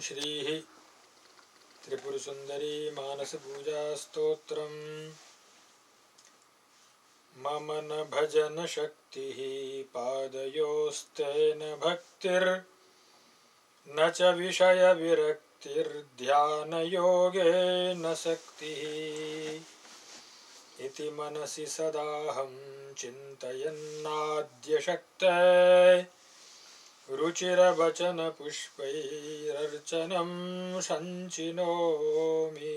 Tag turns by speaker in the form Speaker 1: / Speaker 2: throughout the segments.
Speaker 1: श्रीः त्रिपुरसुन्दरी मानसपूजास्तोत्रम्। मम न भजन शक्तिः पादयोस्तेन भक्तिर्न च विषय विरक्तिर्ध्यानयोगेन शक्तिः। इति मनसि सदाहं चिन्तयन्नाद्यशक्ते रुचिरवचनपुष्पैरर्चनं सञ्चिनोमि।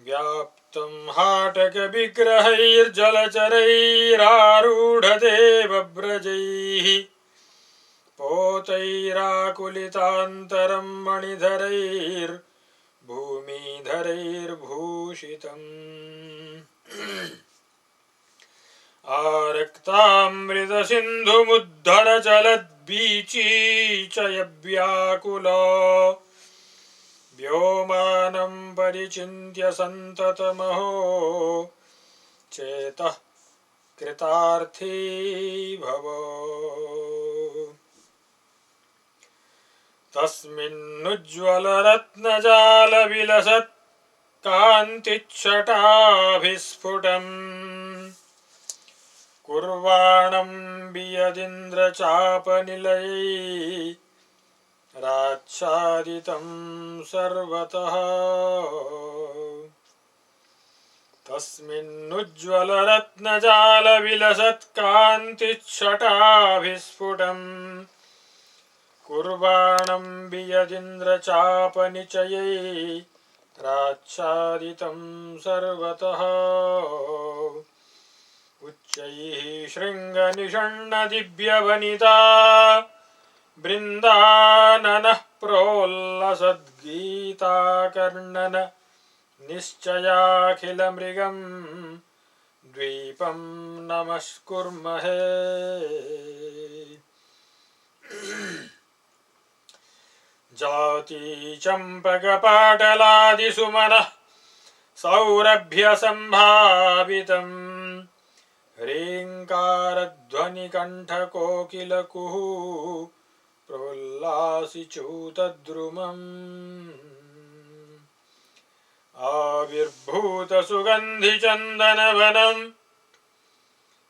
Speaker 1: व्याप्तं हाटकविग्रहैर्जलचरैरारूढदेवव्रजैः पोतैराकुलितान्तरं मणिधरैर्भूमिधरैर्भूषितम्। आरक्तामृतसिन्धुमुद्धरचलद्वीचिचयव्याकुलो व्योमानं परिचिन्त्य सन्ततमहो चेतः कृतार्थी भव। तस्मिन्नुज्ज्वलरत्नजालविलसत् कान्तिच्छटाभिस्फुटम् कुर्वाणं वियदिन्द्रचापनिलयैराच्छादितं सर्वतः। तस्मिन्नुज्ज्वलरत्नजालविलसत् कान्तिच्छटाभिस्फुटम् कुर्वाणं वियदिन्द्रचापनिचयैराच्छादितं सर्वतः। उच्चैः शृङ्गनिषण्णदिव्यवनिता बृन्दाननः प्रोल्लसद्गीताकर्णन निश्चयाखिलमृगं द्वीपं नमस्कुर्महे। जातिचम्पकपाटलादिसुमनः सौरभ्यसम्भावितम् ह्रीङ्कारध्वनिकण्ठकोकिलकुः प्रोल्लासिचूतद्रुमम्। आविर्भूतसुगन्धिचन्दनवनं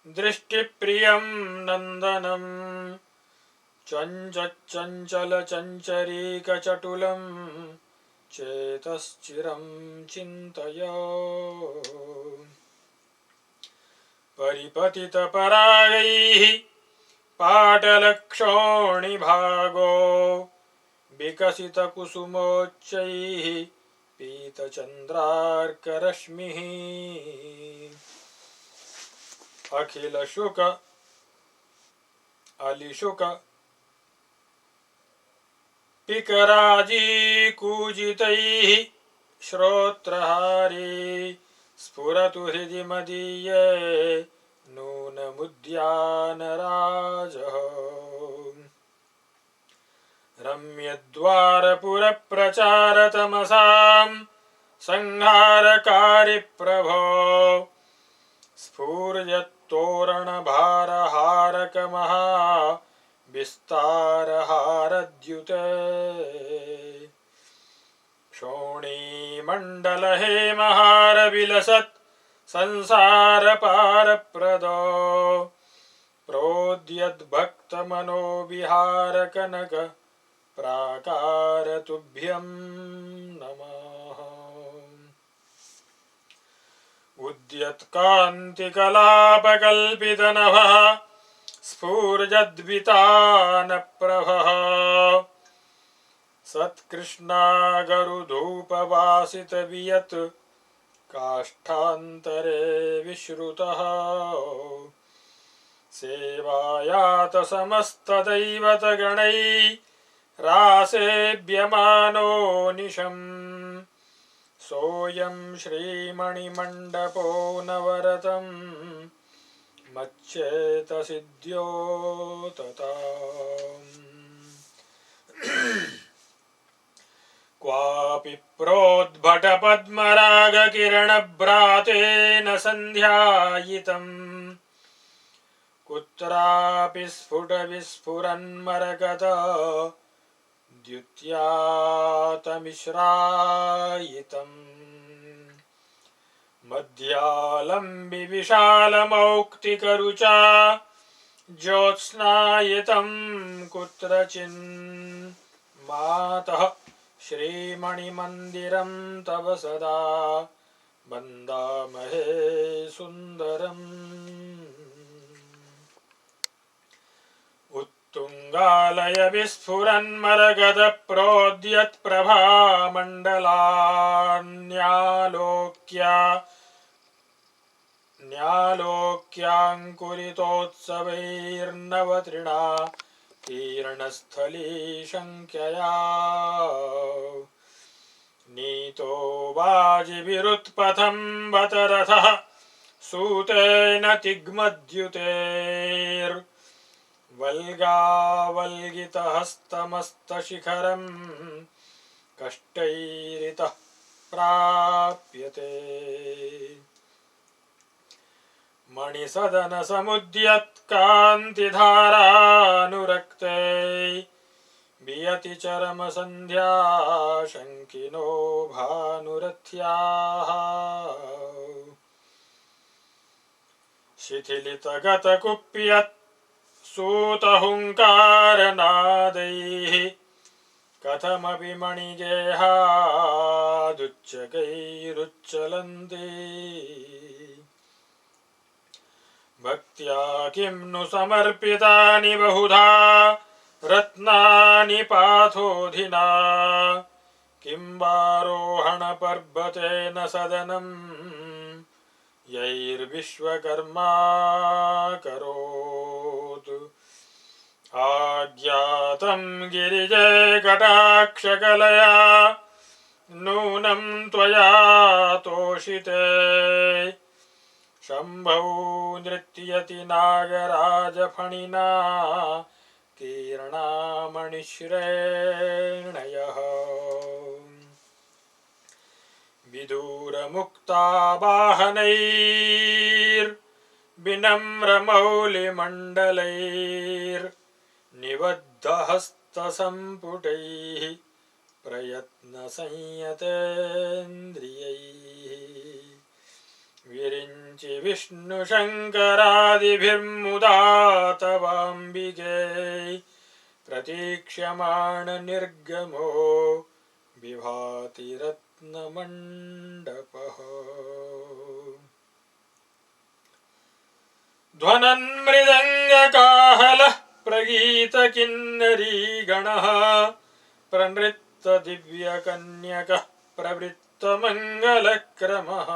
Speaker 1: दृष्टिप्रियं नन्दनम् चञ्चलचञ्चरीकचटुलं चेतश्चिरं चिन्तय। परिपतितपरागैः पाटलक्षोणिभागो विकसितकुसुमोच्चैः पीतचन्द्रार्करश्मिः अलिशुक पिकराजीकूजितैः श्रोत्रहारी स्फुरतु हृदि मदीये नूनमुद्यानराजः। रम्यद्वारपुरप्रचारतमसां संहारकारिप्रभो स्फूर्यत्तोरणभारहारकमहा विस्तारहारद्युते। क्षोणीमण्डलहेमहारविलसत् संसारपारप्रदो प्रोद्यद्भक्तमनोविहारकनक प्राकारतुभ्यं नमः। उद्यत्कान्तिकलापकल्पितनभः स्फूर्जद्वितानप्रभः सत्कृष्णागरुधूपवासितवियत् काष्ठान्तरे विश्रुतः। सेवायात समस्तदैवतगणैरासेव्यमानो निशम् सोऽयं श्रीमणिमण्डपो नवरतं मच्चेतसिद्ध्योतताम्। क्वापि प्रोद्भटपद्मरागकिरणभ्रातेन सन्ध्यायितम् कुत्रापि स्फुटविस्फुरन्मरकत द्युत्यातमिश्रायितम् मध्यालम्बि विशालमौक्तिकरुचा ज्योत्स्नायितं कुत्रचिन् मातः श्रीमणिमन्दिरं तव सदा वन्दामहे सुन्दरम् उत्तुङ्गालय न्यालोक्याङ्कुरितोत्सवैर्नवतृणा तीर्णस्थली शङ्ख्यया नीतो वाजिभिरुत्पथं बत रथः सूतेन तिग्मद्युतेर्वल्गावल्गितहस्तमस्तशिखरं कष्टैरितः प्राप्यते मणिसदनसमुद्यत्कान्तिधारानुरक्ते वियति चरमसन्ध्या शङ्किनो भानुरथ्याः शिथिलितगतकुप्यत् सूतहुङ्कारनादैः कथमपि मणिगेहादुच्चकैरुच्चलन्ति भक्त्या किं नु समर्पितानि बहुधा रत्नानि पाथोधिना किं वारोहणपर्वतेन सदनं यैर्विश्वकर्मा करोतु आज्ञातं गिरिजे कटाक्षकलया नूनं त्वया तोषिते शम्भौ नृत्यति नागराजफणिना कीर्णामणिश्रेणयः विदूरमुक्तावाहनैर्विनम्रमौलिमण्डलैर्निबद्धहस्तसम्पुटैः प्रयत्नसंयतेन्द्रियैः विरिञ्चि विष्णुशङ्करादिभिर्मुदा तवाम्बिके प्रतीक्ष्यमाणनिर्गमो विभाति रत्नमण्डपः ध्वनन्मृदङ्गकाहलः प्रगीतकिन्नरीगणः प्रनृत्तदिव्यकन्यकः प्रवृत्तमङ्गलक्रमः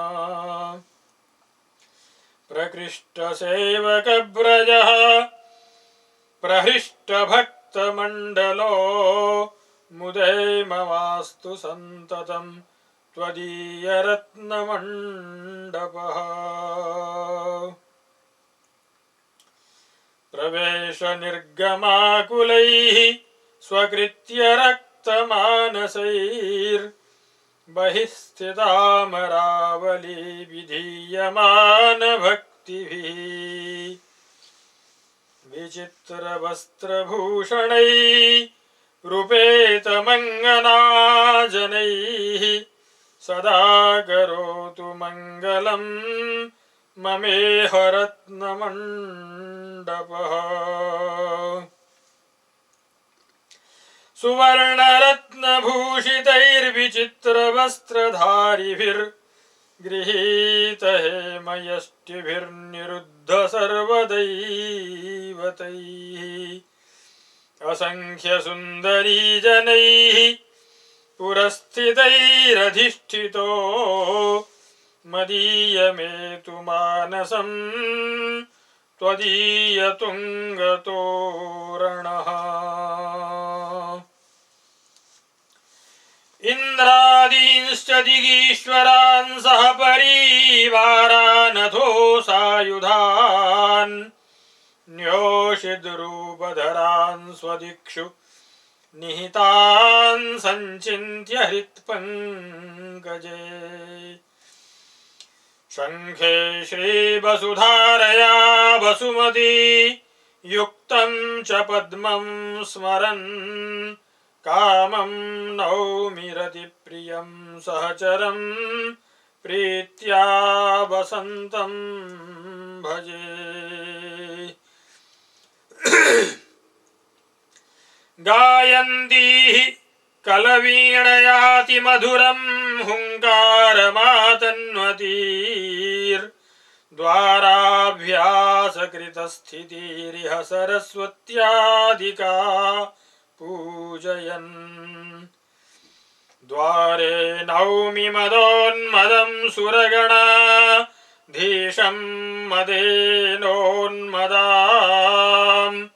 Speaker 1: प्रकृष्टसेवकव्रजः प्रहृष्टभक्तमण्डलो मुदे ममास्तु सन्ततं त्वदीयरत्नमण्डपः प्रवेशनिर्गमाकुलैः स्वकृत्य रक्तमानसैर्बहिः स्थितामरावली विधीयमानभक्तिभिः विचित्रवस्त्रभूषणैरुपेतमङ्गनाजनैः सदा करोतु मङ्गलं ममेह रत्नमण्डपः सुवर्णरत्नभूषितैर्विचित्रवस्त्रधारिभिर्गृहीत हेमयष्टिभिर्निरुद्ध सर्वदैवतैः असङ्ख्यसुन्दरीजनैः पुरस्थितैरधिष्ठितो मदीयमेतु मानसं त्वदीयतुङ्गतोरणः इन्द्रादींश्च दिगीश्वरान् सह परिवारानथो सायुधान् न्योषिद्रूपधरान् स्वदिक्षु निहितान् सञ्चिन्त्य हृत्पङ्कजे शङ्खे श्रीवसुधारया वसुमती युक्तं च पद्मं स्मरन् कामं नौमि रतिप्रियं सहचरं प्रीत्या वसन्तं भजे। गायन्ती कलवीणयातिमधुरं हुङ्कारमातन्वतीर्द्वाराभ्यासकृतस्थितिरिह सरस्वत्यादिका पूजयन्। द्वारे नौमि मदोन्मदं सुरगणाधीशं मदेनोन्मदाम्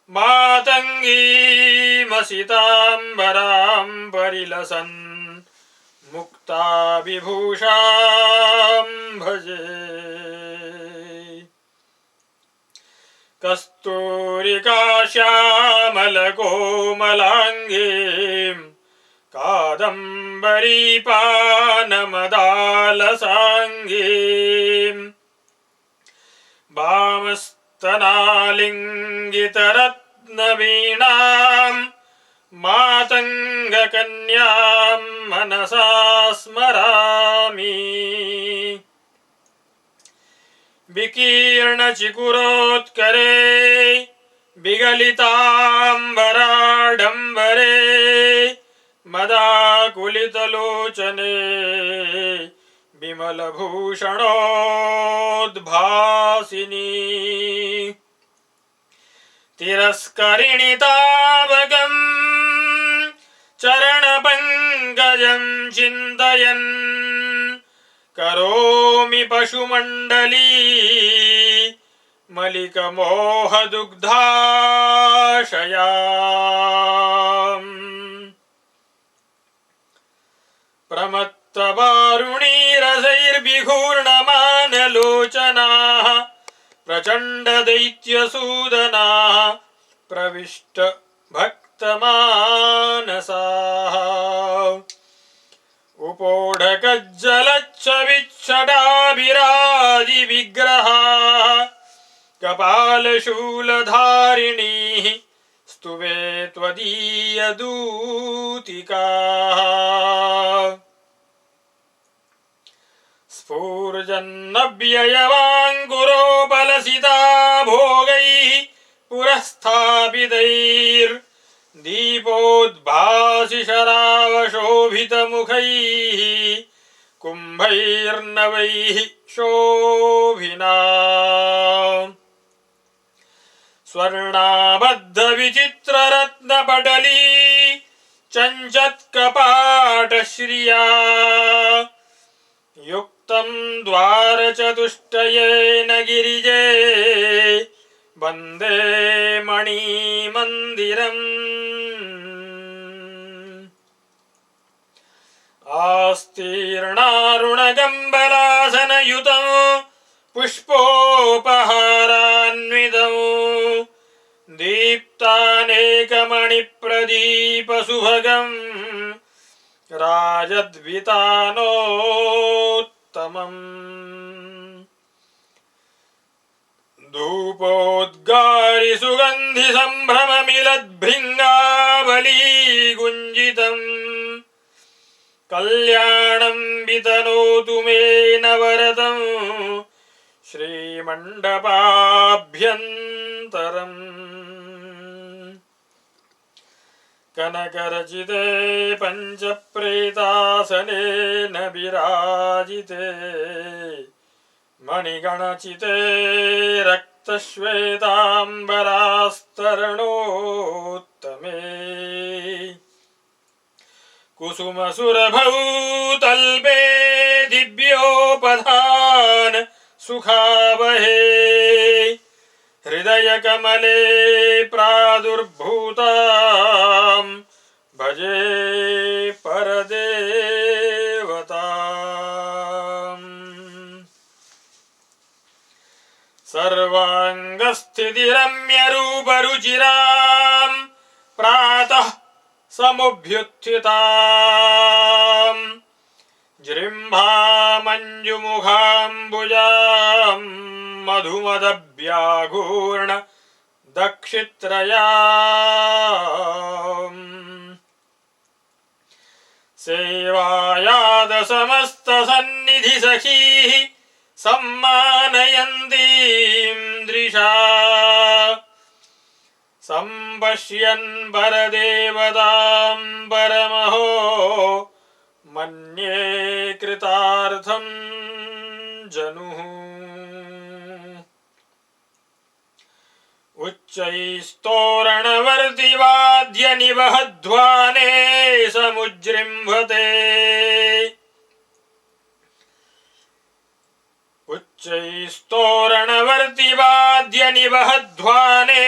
Speaker 1: मातङ्गीमसिताम्बरां परिलसन् मुक्ता विभूषां भजे। कस्तूरिकाश्यामलकोमलाङ्गीं कादम्बरीपानमदालसाङ्गीं वामस्तनालिङ्गितरत्नवीणां मातङ्गकन्यां मनसा स्मरामि। विकीर्णचिकुरोत्करे विगलिताम्बराडम्बरे मदाकुलितलोचने विमलभूषणोद्भासिनी। तिरस्करिणि तावकं चरणपङ्कजं चिन्तयन् करोमि पशुमण्डली मलिकमोहदुग्धाशयाम्। प्रमत्तवारुणीरसैर्विघूर्णमानलोचनाः प्रचण्डदैत्यसूदनाः प्रविष्टभक्तमानसाः। उपोढकज्जलच्छविच्छटाभिराजिविग्रहाः कपालशूलधारिणीः स्तुवे त्वदीयदूतिकाः। स्फूर्जन्नव्ययवाङ्कुरोपलसिता भोगैः पुरस्थापितैर्दीपोद्भासि शरावशोभितमुखैः कुम्भैर्नवैः शोभिना। स्वर्णाबद्धविचित्ररत्नपटली चञ्चत्कपाटश्रिया युक्तं द्वारचतुष्टयेन गिरिजे वन्दे मणिमन्दिरम्। आस्तीर्णारुणगम्बलासनयुतं पुष्पोपहारान्वितं दीप्तानेकमणिप्रदीपसुभगं राजद्वितानोत्तमम्। धूपोद्गारि सुगन्धि सम्भ्रममिलद्भृङ्गावली गुञ्जितम् कल्याणं वितनोतु मे नवरतं श्रीमण्डपाभ्यन्तरम्। कनकरचिते पञ्चप्रेतासनेन विराजिते मणिगणचिते रक्तश्वेताम्बरास्तरणोत्तमे कुसुमसुरभूतल्पे दिव्योपधान सुखावहे हृदयकमले प्रादुर्भूतां भजे परदेवताम्। सर्वाङ्गस्थितिरम्यरूपरुचिरां प्रातः समुभ्युत्थितां जृम्भामञ्जुमुखाम्बुजां मधुमदव्याघूर्ण दक्षित्रयाम् सेवायाद समस्त सन्निधि सखीः सम्मानयन्तीं दृशा सम्पश्यन् वरदेवतां परमहो मन्ये कृतार्थं जनुः उच्चैस्तोरणवर्तिवाद्यनिवहध्वाने समुज्जृम्भते उच्चैस्तोरणवर्तिवाद्यनिवहध्वाने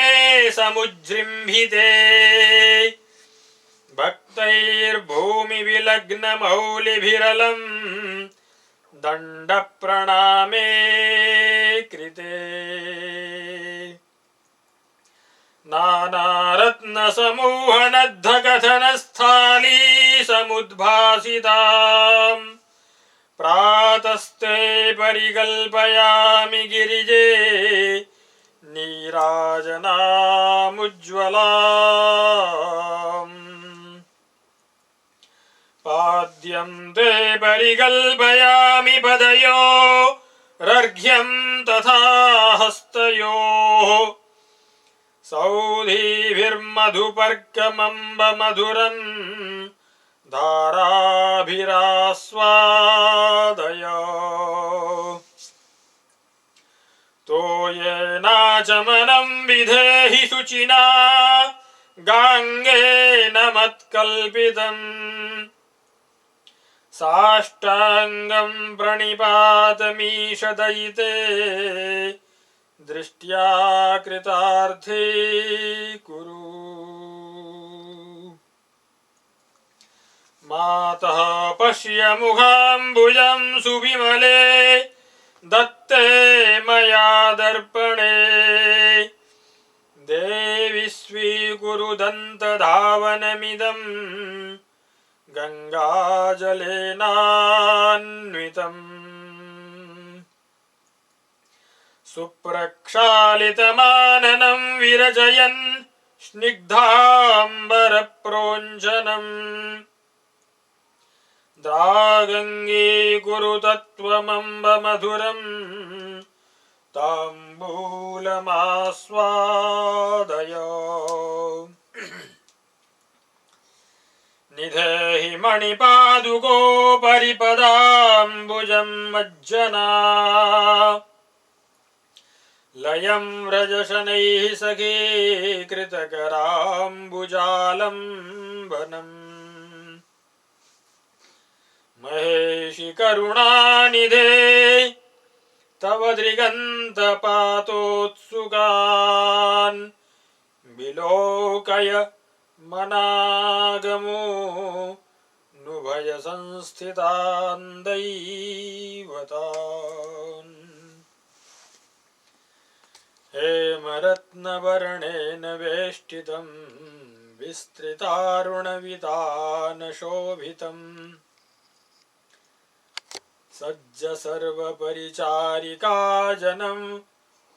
Speaker 1: समुज्जृम्भिते भक्तैर्भूमिविलग्नमौलिभिरलं दण्डप्रणामे कृते नानारत्नसमूहनद्धकथनस्थाली समुद्भासिताम् प्रातस्ते परिकल्पयामि गिरिजे नीराजनामुज्ज्वलाम् पाद्यं ते परिकल्पयामि पदयो रर्घ्यं तथा हस्तयोः सौधीभिर्मधुपर्कमम्बमधुरं धाराभिरास्वादय तोयेनाचमनं विधेहि शुचिना गाङ्गेन मत्कल्पितम् साष्टाङ्गं प्रणिपातमीशदयिते दृष्ट्या कृतार्थी कुरु मातः पश्य मुखाम्बुजं सुविमले दत्ते मया दर्पणे देवि स्वीकुरु दन्तधावनमिदं गङ्गाजलेनान्वितम् सुप्रक्षालितमाननं विरजयन् स्निग्धाम्बरप्रोञ्जनम् द्रागङ्गीकुरु तत्त्वमम्बमधुरं ताम्बूलमास्वादय निधेहि मणिपादुकोपरिपदाम्बुजं मज्जना लयं व्रजशनैः सखीकृतकराम्बुजालम्बनम् महेशि करुणानिधे तव दृगन्तपातोत्सुकान् विलोकय मनागमो नुभय संस्थितान् दैवतान् हेमरत्नवर्णेन वेष्टितं विस्तृतारुणवितानशोभितम् सज्ज सर्वपरिचारिकाजनं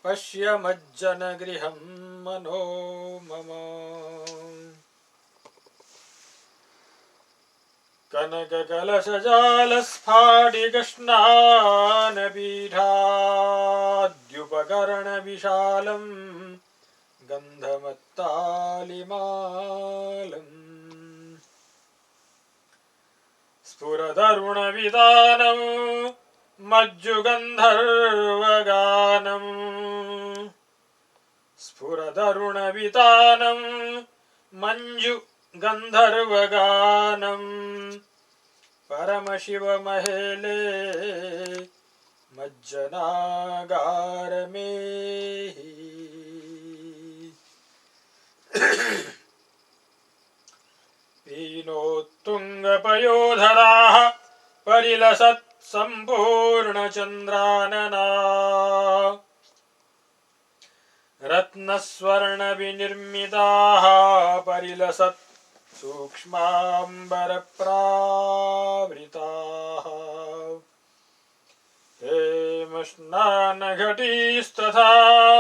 Speaker 1: पश्य मज्जनगृहं मनो मम कनककलशजालस्फाटिकस्नानपीठाद्युपकरणविशालं गन्धमत्तालिमालम् स्फुरदरुणवितानं मज्जुगन्धर्वगानम् स्फुरदरुणवितानं मञ्जुगन्धर्वगानम् परमशिवमहेले मज्जनागारमेहि पीनोत्तुङ्गपयोधराः परिलसत् सम्पूर्णचन्द्रानना रत्नस्वर्णविनिर्मिताः परिलसत् सूक्ष्माम्बरप्रावृताः हेमस्नानघटीस्तथा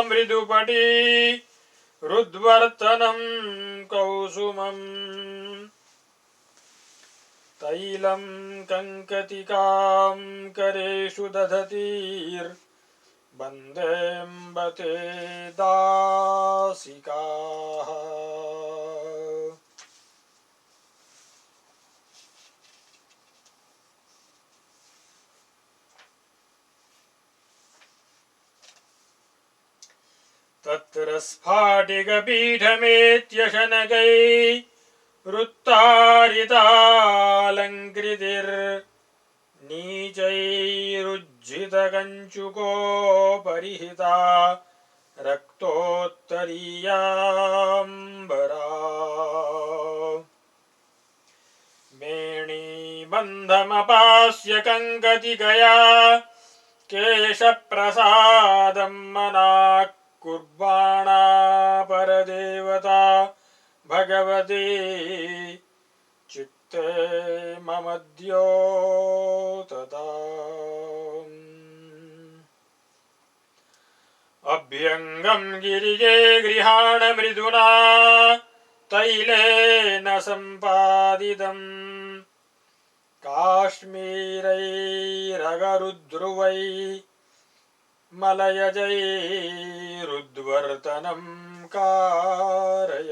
Speaker 1: मृदुपटी रुद्वर्तनं कौसुमम् तैलं कङ्कतिकां करेषु दधतीर्वन्देऽम्बते दासिकाः तत्र स्फाटिकपीठमेत्यशनकैरुत्तारितालङ्कृतिर्नीचैरुज्झितकञ्चुकोपरिहिता रक्तोत्तरीयाम्बरा मेणीबन्धमपास्य कङ्कतिकया केशप्रसादं मनाक् कुर्वाणा परदेवता भगवती चित्ते मम द्योतता अभ्यङ्गं गिरिजे गृहाण मृदुना तैलेन सम्पादितम् काश्मीरैरगरुद्रुवै मलयजैरुद्वर्तनं कारय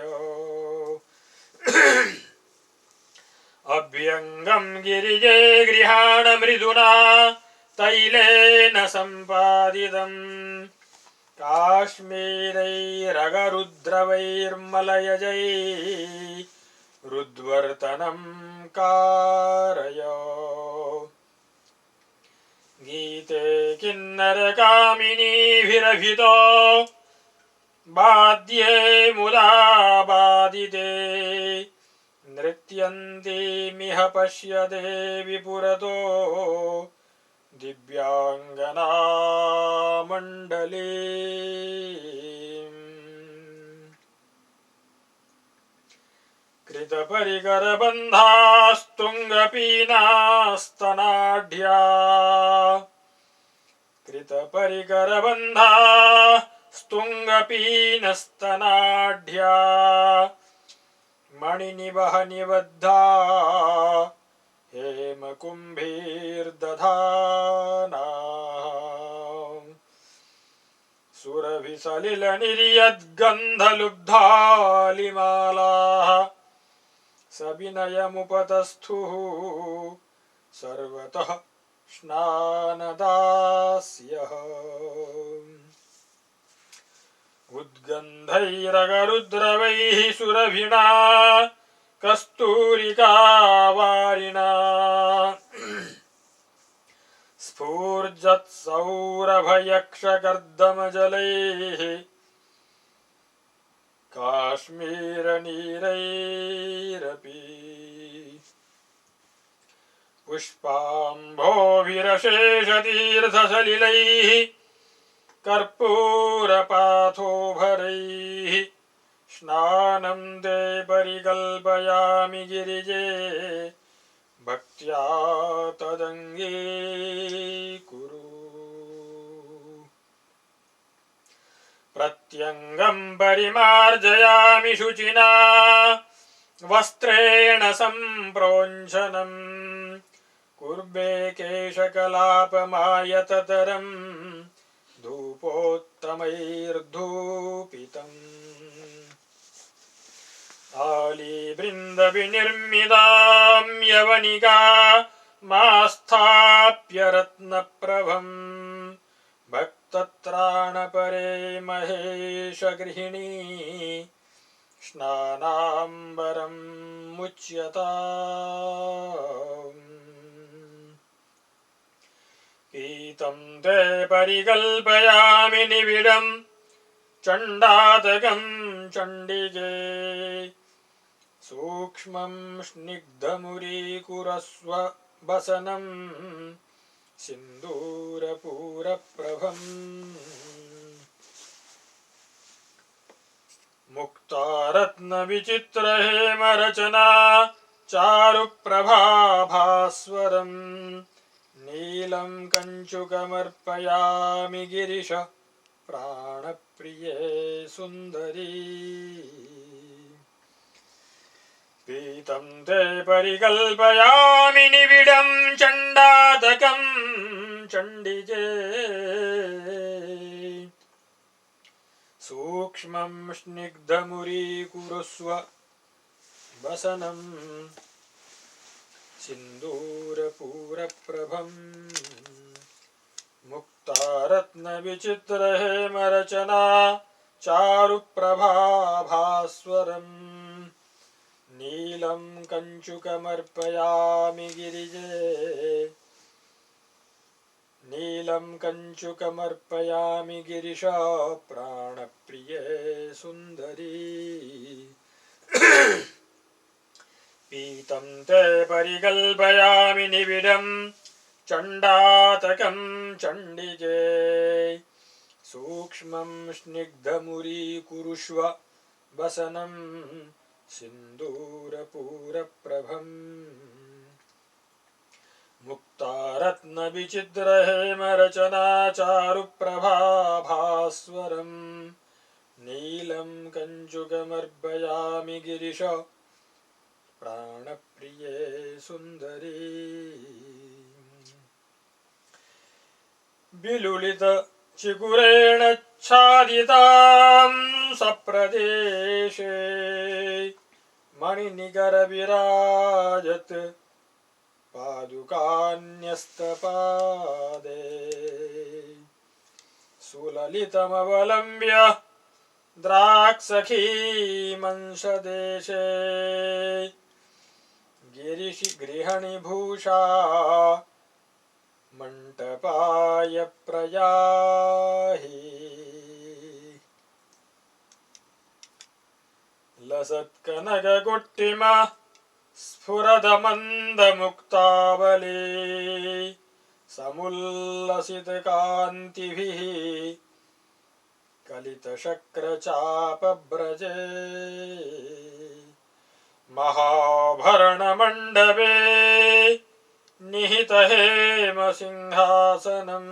Speaker 1: अभ्यङ्गं गिरिजे गृहाण मृदुना तैलेन सम्पादितम् काश्मीरैरगरुद्रवैर्मलयजैरुद्वर्तनं कारय गीते किन्नरकामिनीभिरभितो वाद्ये मुदा वादिते नृत्यन्तीमिह पश्यते विपुरतो दिव्याङ्गना मण्डली कृतपरिकरबन्धास्तुङ्गपीनास्तनाढ्या कृतपरिकरबन्धास्तुङ्गपीनस्तनाढ्या मणिनिवहनिबद्धा हेमकुम्भीर्दधाना सुरभिसलिलनिर्यद्गन्धलुब्धालिमालाः सविनयमुपतस्थुः सर्वतः स्नानदास्यः उद्गन्धैरगरुद्रवैः सुरभिणा कस्तूरिकावारिणा स्फूर्जत्सौरभयक्षकर्दमजलैः काश्मीरनीरैरपि पुष्पाम्भोभिरशेषतीर्थसलिलैः कर्पूरपाथोभरैः स्नानं ते परिकल्पयामि गिरिजे भक्त्या तदङ्गीकुरु प्रत्यङ्गं परिमार्जयामि शुचिना वस्त्रेण सम्प्रोञ्छनम् कुर्वे केशकलापमायततरं धूपोत्तमैर्धूपितम् आलीवृन्दविनिर्मितां यवनिका मास्थाप्य रत्नप्रभम् भक्तत्राणपरे महेशगृहिणी स्नानाम्बरं मुच्यताम् पीतं ते परिकल्पयामि निबिडं चण्डातकं चण्डिके सूक्ष्मं स्निग्धमुरीकुरस्व वसनं सिन्दूरपूरप्रभम् मुक्तारत्नविचित्रहेमरचना चारुप्रभाभास्वरम् नीलं कञ्चुकमर्पयामि गिरिश प्राणप्रिय प्राणप्रिये सुन्दरी पीतं ते परिकल्पयामि निबिडं चण्डातकं चण्डिके सूक्ष्मं स्निग्धमुरीकुरुस्व वसनं सिन्दूरपूरप्रभम् मुक्तारत्नविचित्रहेमरचना चारुप्रभाभास्वरम् नीलं कञ्चुकमर्पयामि गिरिजे नीलं कञ्चुकमर्पयामि गिरिश प्राणप्रिये सुन्दरी पीतं ते परिकल्पयामि निबिडं चण्डातकं चण्डिके सूक्ष्मं स्निग्धमुरीकुरुष्व वसनं सिन्दूरपूरप्रभम् मुक्तारत्नविचित्रहेमरचना चारुप्रभाभास्वरम् नीलं कञ्चुकमर्पयामि गिरिश प्राणप्रिये सुन्दरी विलुलितचिकुरेणाच्छादितां सप्रदेशे मणिनिकरविराजत् पादुकान्यस्तपादे सुललितमवलम्ब्य द्राक्सखीमंशदेशे गिरिशिगृहणिभूषा मण्टपाय प्रयाहि लसत्कनककुट्टिमा स्फुरदमन्दमुक्तावली समुल्लसितकान्तिभिः कलितशक्रचापव्रजे महाभरणमण्डपे निहितहेमसिंहासनं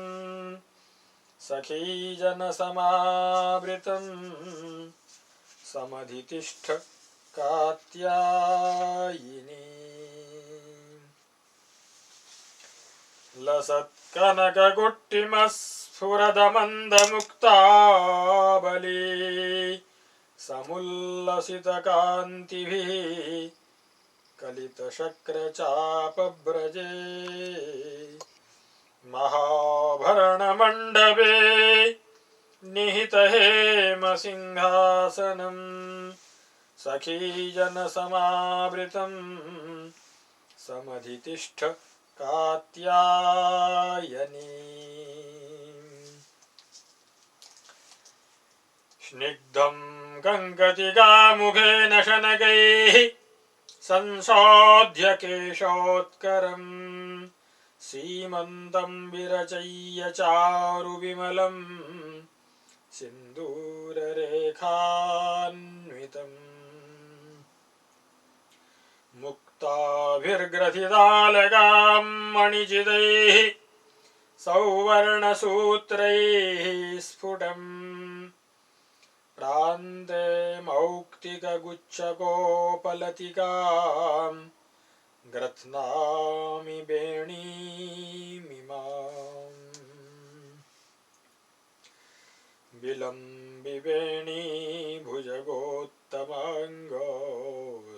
Speaker 1: सखीजनसमावृतं समधितिष्ठ कात्यायिनी लसत्कनककुट्टिमस्फुरदमन्दमुक्तावली समुल्लसितकान्तिभिः कलितशक्रचापव्रजे महाभरणमण्डपे निहितहेमसिंहासनं सखीजनसमावृतं समधितिष्ठ कात्यायनी स्निग्धं गङ्गतिकामुखेन शनकैः संशोध्य केशोत्करम् सीमन्तं विरचय्य चारुविमलं सिन्दूररेखान्वितम् मुक्ताभिर्ग्रथितालकां मणिचिदैः सौवर्णसूत्रैः स्फुटम् प्रान्ते मौक्तिकगुच्छकोपलतिकां ग्रथ्नामि वेणीमिमाम् विलम्बिवेणी भुजगोत्तमाङ्गो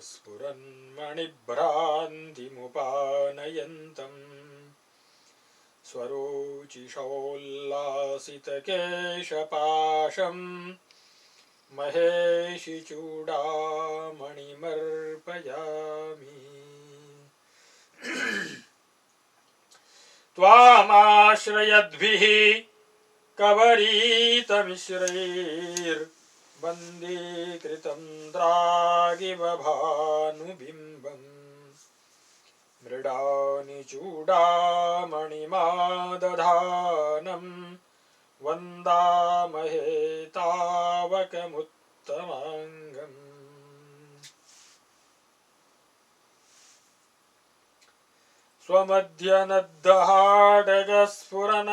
Speaker 1: स्फुरन्मणिभ्रान्तिमुपानयन्तम् स्वरोचिषोल्लासितकेशपाशम् महेशि चूडामणिमर्पयामि त्वामाश्रयद्भिः कवरीतमिश्रैर्वन्दीकृतं द्रागिव भानुबिम्बम् मृडानि चूडामणिमादधानं वन्दामहे तावकमुत्तमाङ्गम् स्वमध्यनद्धहाडगस्फुरन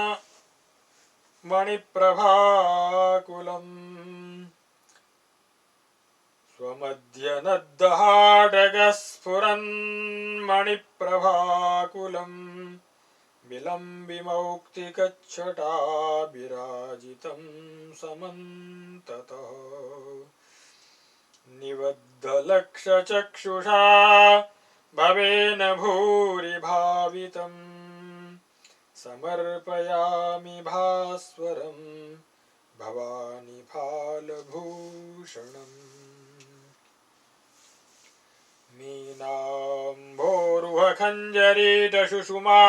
Speaker 1: मणिप्रभाकुलम् स्वमध्यनद्दहाटगस्फुरन्मणिप्रभाकुलम् विलम्बिमौक्तिकच्छटा विराजितं समन्ततः निबद्धलक्षचक्षुषा भवेन भूरि भावितम् समर्पयामि भास्वरं भवानि फालभूषणम् मीनाम्भोरुहखञ्जरीटशुषुमा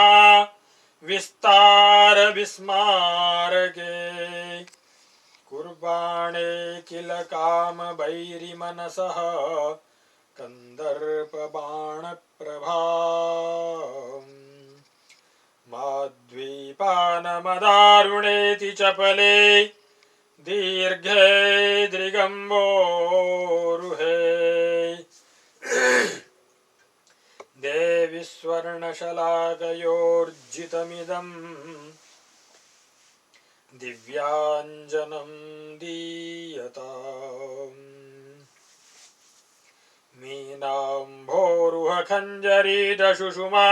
Speaker 1: विस्तार विस्मारके कुर्बाणे किल कामभैरिमनसः कन्दर्पबाणप्रभा माद्वीपानमदारुणेति चपले दीर्घे दृगम्बोरुहे देवि स्वर्णशलाकयोर्जितमिदं दिव्याञ्जनं दीयताम् मीनाम्भोरुहखञ्जरीटशुषुमा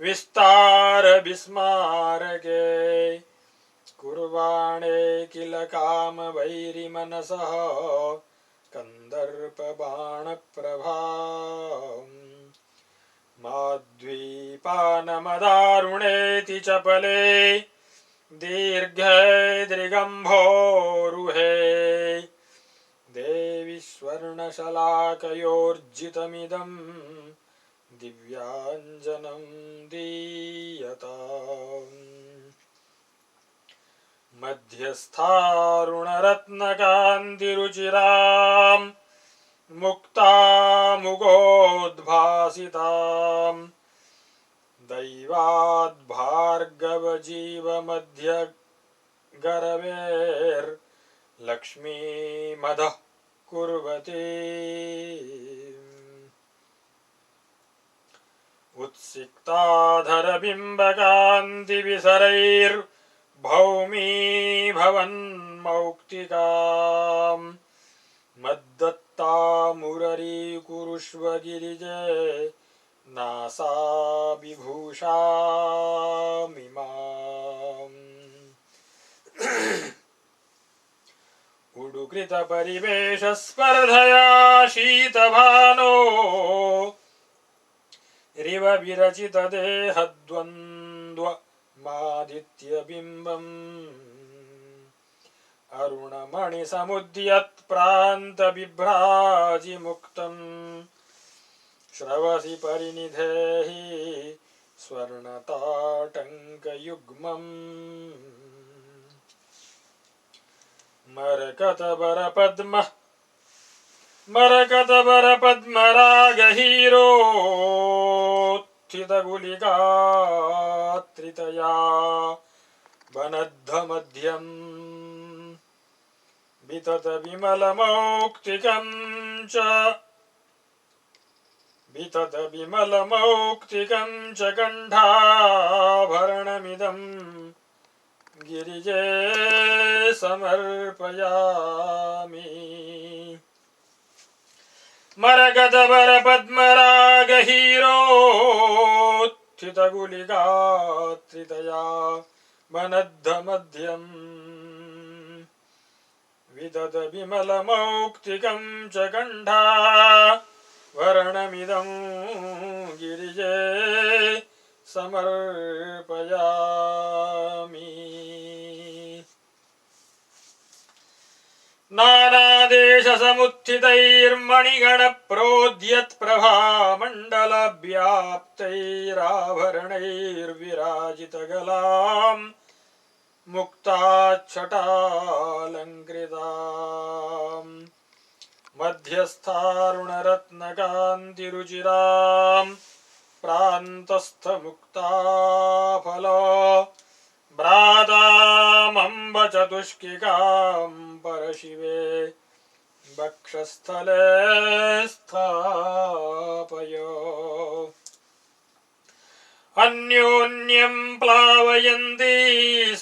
Speaker 1: विस्तार विस्मारके कुर्वाणे किल कामभैरिमनसः कन्दर्पबाणप्रभा माद्वीपानमदारुणेति चपले दीर्घे दृगम्भोरुहे देवि स्वर्णशलाकयोर्जितमिदं दिव्याञ्जनं दीयताम् मध्यस्थारुणरत्नकान्तिरुचिरां मुक्तामुगोद्भासितां दैवाद्भार्गवजीवमध्यगरवेर्लक्ष्मीमदः कुर्वते उत्सिक्ताधरबिम्बकान्तिविसरैर्भौमीभवन्मौक्तिकाम् मद्दत्ता मुररीकुरुष्व गिरिजे नासाभिभूषामिमाम् उडुकृतपरिवेशस्पर्धया शीतभानो रिव विरचितदेहद्वन्द्वमादित्यबिम्बम् अरुणमणिसमुद्यत्प्रान्तबिभ्राजिमुक्तम् श्रवसि परिनिधेहि स्वर्णताटङ्कयुग्मम् मरकतबरपद्मरागहीरोत्थितगुलिकात्रितया वनद्धमध्यम् विततविमलमौक्तिकं च कण्ठाभरणमिदं गिरिजे समर्पयामि मरकतबरपद्मरागहीरोत्थितगुलिकात्रितया वनद्धमध्यम् विततविमलमौक्तिकं च कण्ठाभरणमिदं गिरिजे समर्पयामि नानादेशसमुत्थितैर्मणिगणप्रोद्यत्प्रभामण्डलव्याप्तैराभरणैर्विराजितगलां मुक्ताच्छटालङ्कृतां मध्यस्थारुणरत्नकान्तिरुचिरां प्रान्तस्थमुक्ताफला भ्रातामम्बचतुष्किकां परशिवे वक्षस्थले स्थापय अन्योन्यं प्लावयन्ति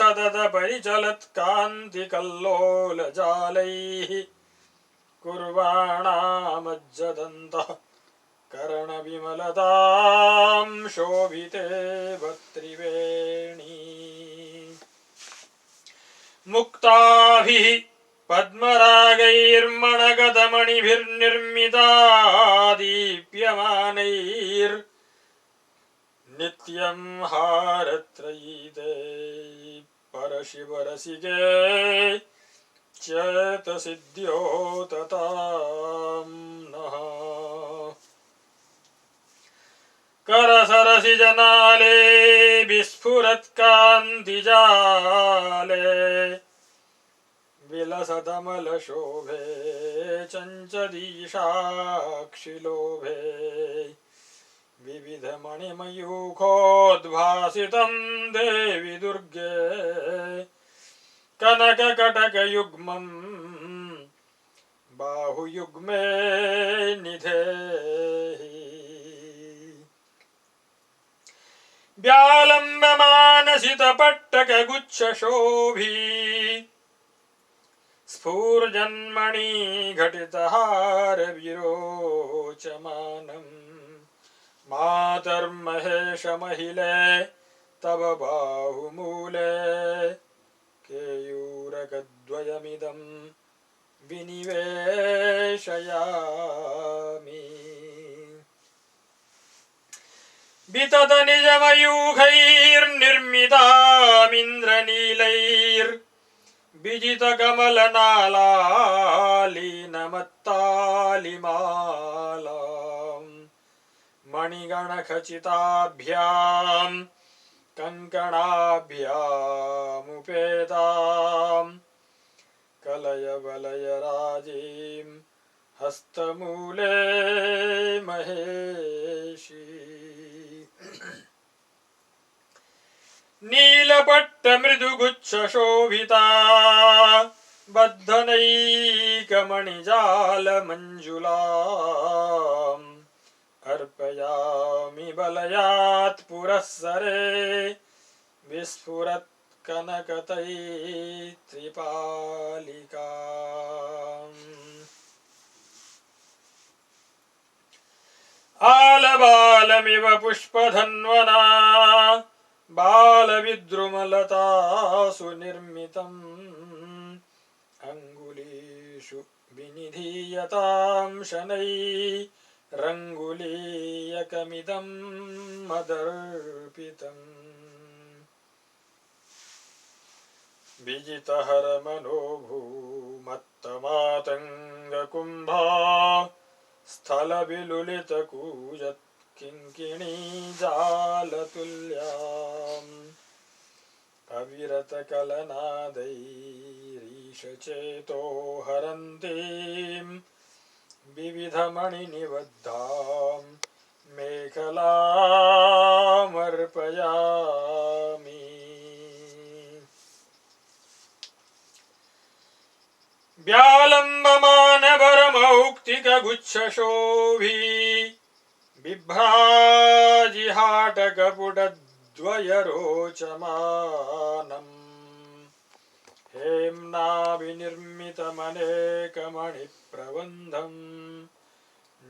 Speaker 1: सतत परिचलत्कान्तिकल्लोलजालैः कुर्वाणामज्जदन्तः करणविमलतां शोभिते वक्त्रिवेणी मुक्ताभिः पद्मरागैर्मणगतमणिभिर्निर्मिता दीप्यमानैर्नित्यं हारत्रयीते परशिवरसिके चेतसिद्ध्योततां नः करसरसिजनाले विस्फुरत्कान्तिजाले विलसतमलशोभे चञ्चदीशाक्षिलोभे विविधमणिमयूखोद्भासितं देवि दुर्गे कनककटकयुग्मं बाहुयुग्मे निधेहि व्यालम्बमानसितपट्टकगुच्छशोभी स्फूर्जन्मणि घटितहारविरोचमानम् मातर्महेशमहिले तव बाहुमूले केयूरकद्वयमिदं विनिवेशयामि विततनिजमयूखैर्निर्मितामिन्द्रनीलैर्विजितकमलनालालिनमत्तालिमालां मणिगणखचिताभ्यां कङ्कणाभ्यामुपेतां कलयवलयराजीं हस्तमूले महेशी नीलपट्टमृदुगुच्छशोभिता बद्धनैकमणिजालमञ्जुलाम् अर्पयामि बलयात् पुरःसरे विस्फुरत्कनकतैत्रिपालिकाम् आलबालमिव पुष्पधन्वना बालविद्रुमलतासु निर्मितम् अङ्गुलीषु विनिधीयतां शनैरङ्गुलीयकमिदं मदर्पितम् विजितहरमनोभूमत्तमातङ्गकुम्भा स्थलविलुलितकूजत् किङ्किणीजालतुल्याम् अविरतकलनादैरीशचेतो हरन्तीं विविधमणिनिबद्धां मेखलामर्पयामि व्यालम्बमानवरमौक्तिकगुच्छशोभी बिभ्राजिहाटकपुटद्वयरोचमानम् हेम्ना विनिर्मितमनेकमणिप्रबन्धं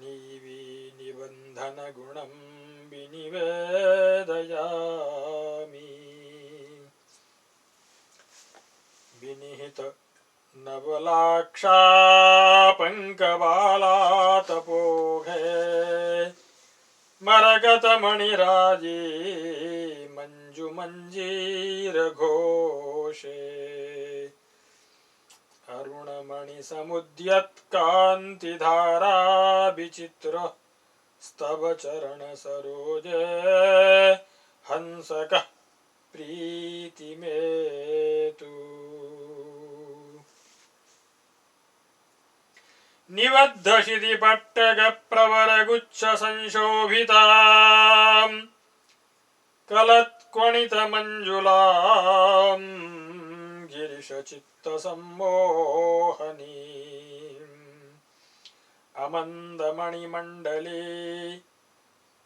Speaker 1: नीवीनिबन्धनगुणं विनिवेदयामि विनिहित नवलाक्षा पङ्कबालातपोघे मरगतमणिराजी मञ्जुमञ्जीरघोषे अरुणमणिसमुद्यत्कान्तिधारा विचित्र स्तवचरणसरोजे हंसकः प्रीतिमेतु निबद्धशितिपट्टकप्रवरगुच्छसंशोभिताम् कलत्क्वणितमञ्जुलाम् गिरिशचित्तसम्मोहनीम् अमन्दमणिमण्डली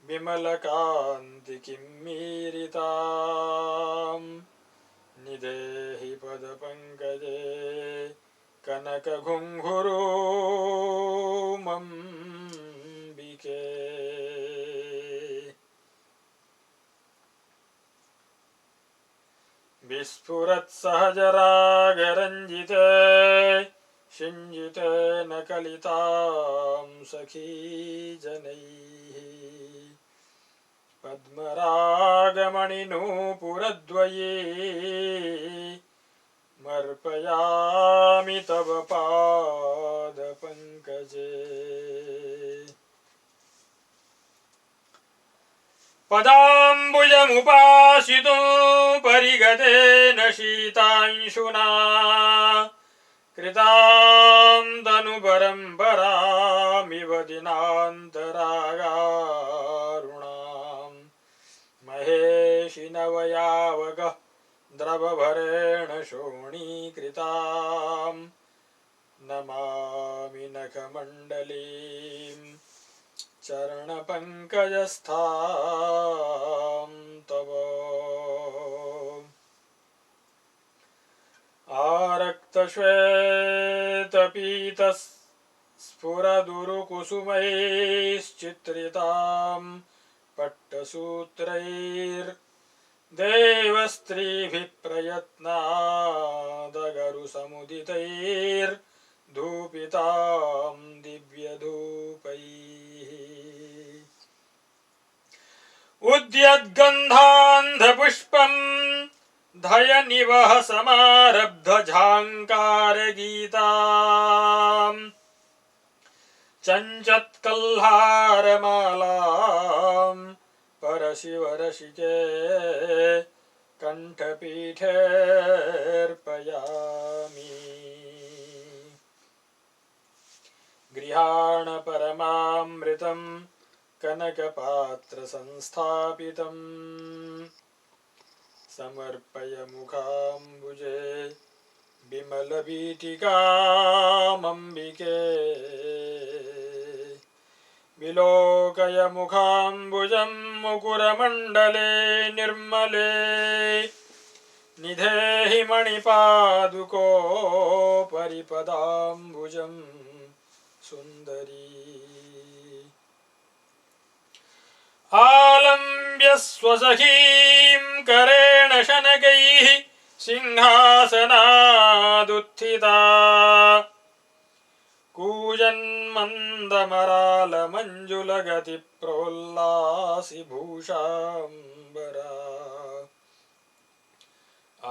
Speaker 1: विमलकान्ति किम्मीरिताम् निदेहि पदपङ्कजे कनकघुङ्घुरोमम्बिके विस्फुरत्सहजरागरञ्जिते शिञ्जितेन कलितां सखीजनैः पद्मरागमणिनूपुरद्वये मर्पयामि तव पादपङ्कजे पदाम्बुजमुपासितो परिगतेन शीतांशुना कृतां तनुपरम्परामिव दिनान्तरागारुणाम् महेशि नवयावगः द्रवभरेण शोणीकृताम् नमामि नखमण्डलीम् चरणपङ्कजस्थां तव आरक्तश्वेतपीतस्फुरदुरुकुसुमैश्चित्रितां पट्टसूत्रैर्देवस्त्रीभिः प्रयत्नादगरुसमुदितैर्धूपितां दिव्यधूपैः उद्यद्गन्धान्धपुष्पम् धयनिवह समारब्धझाङ्कारगीताम् चञ्चत्कल्हारमालाम् परशिवरशिके कण्ठपीठेऽर्पयामि गृहाण परमामृतम् कनकपात्रसंस्थापितम् समर्पय मुखाम्बुजे विमलवीटिकामम्बिके विलोकय मुखाम्बुजं मुकुरमण्डले निर्मले निधेहि मणिपादुकोपरिपदाम्बुजं सुन्दरी आलम्ब्य स्वसखीं करेण शनकैः सिंहासनादुत्थिता कूजन्मन्दमरालमञ्जुलगतिप्रोल्लासि भूषाम्बरा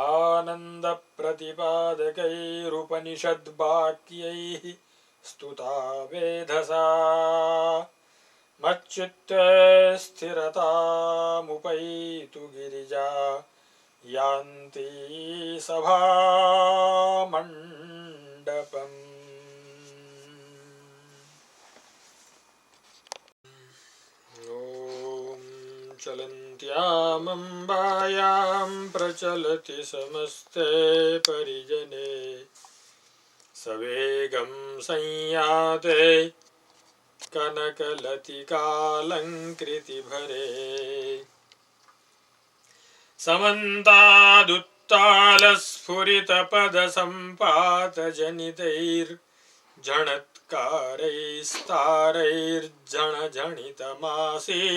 Speaker 1: आनन्दप्रतिपादकैरुपनिषद्वाक्यैः स्तुता वेधसा मच्चित्ते स्थिरतामुपैतु गिरिजा यान्ति सभामण्डपम् ॐ चलन्त्यामम्बायां प्रचलति समस्ते परिजने सवेगं संयाते कनकलतिकालङ्कृतिभरे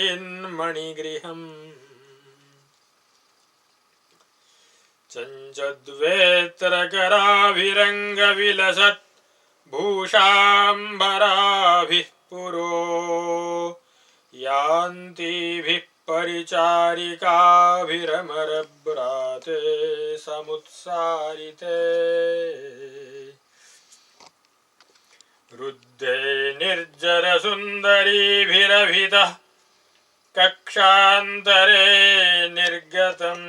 Speaker 1: समन्तादुत्तालस्फुरितपदसम्पातजनितैर्जणत्कारैस्तारैर्जणजणितमासीन्मणिगृहम् चञ्चद्वेत्रकराभिरङ्गविलसत् भूषाम्बराभिः पुरो यान्तिभिः परिचारिकाभिरमरभ्राते समुत्सारिते रुद्धे निर्जरसुन्दरीभिरभितः कक्षान्तरे निर्गतम्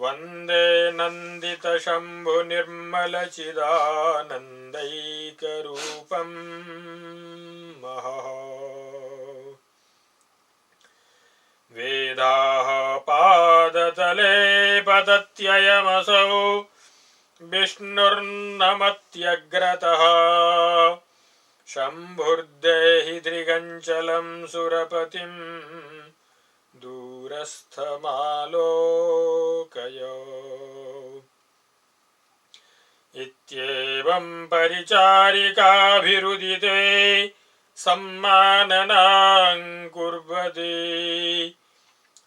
Speaker 1: वन्दे नन्दितशम्भुनिर्मलचिदानन्दैकरूपम् महः वेदाः पादतले पतत्ययमसौ विष्णुर्नमत्यग्रतः शम्भुर्देहि दृगञ्चलं सुरपतिं दूरस्थमालोकय। इत्येवं परिचारिकाभिरुदिते सम्माननां कुर्वते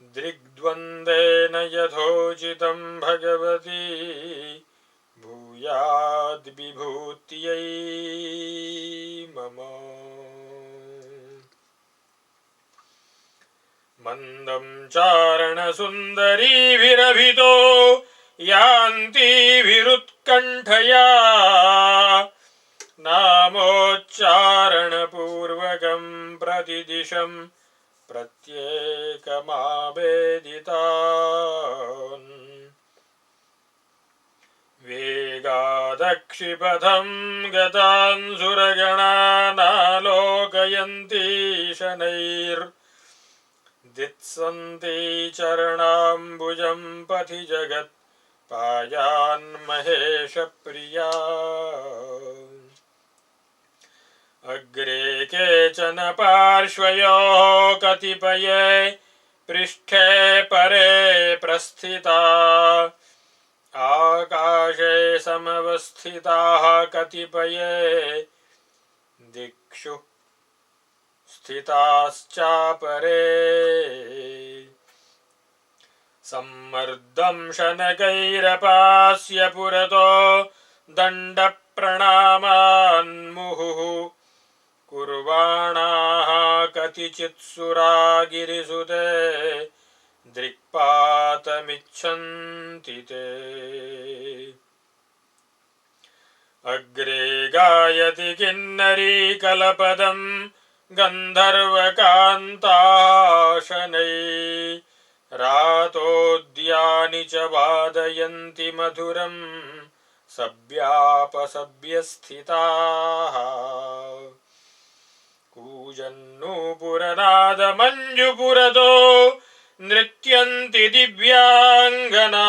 Speaker 1: दृग्द्वन्द्वेन यथोचितं भगवती भूयाद्विभूत्यै मम। मन्दं चारणसुन्दरीभिरभितो यान्तीभिरुत्कण्ठया नामोच्चारणपूर्वकं प्रतिदिशं प्रत्येकमावेदितान्। वेगादक्षिपथं गतान् सुरगणानालोकयन्ती शनैर्दित्सन्ति चरणाम्बुजं पथि जगत् पायान्महेशप्रिया। अग्रे केचन पार्श्वयोः कतिपये पृष्ठे परे प्रस्थिता आकाशे समवस्थिताः कतिपये दिक्षु स्थिताश्चापरे। सम्मर्दं शनकैरपास्य पुरतो दण्डप्रणामान्मुहुः कुर्वाणाः कतिचित्सुरा गिरिसुते दृक्पातमिच्छन्ति ते। अग्रे गायति किन्नरी कलपदं गन्धर्वकान्ताशनैरातोद्यानि च वादयन्ति मधुरं सव्यापसव्यस्थिताः। कूजन्नूपुरनादमञ्जुपुरतो नृत्यन्ति दिव्याङ्गना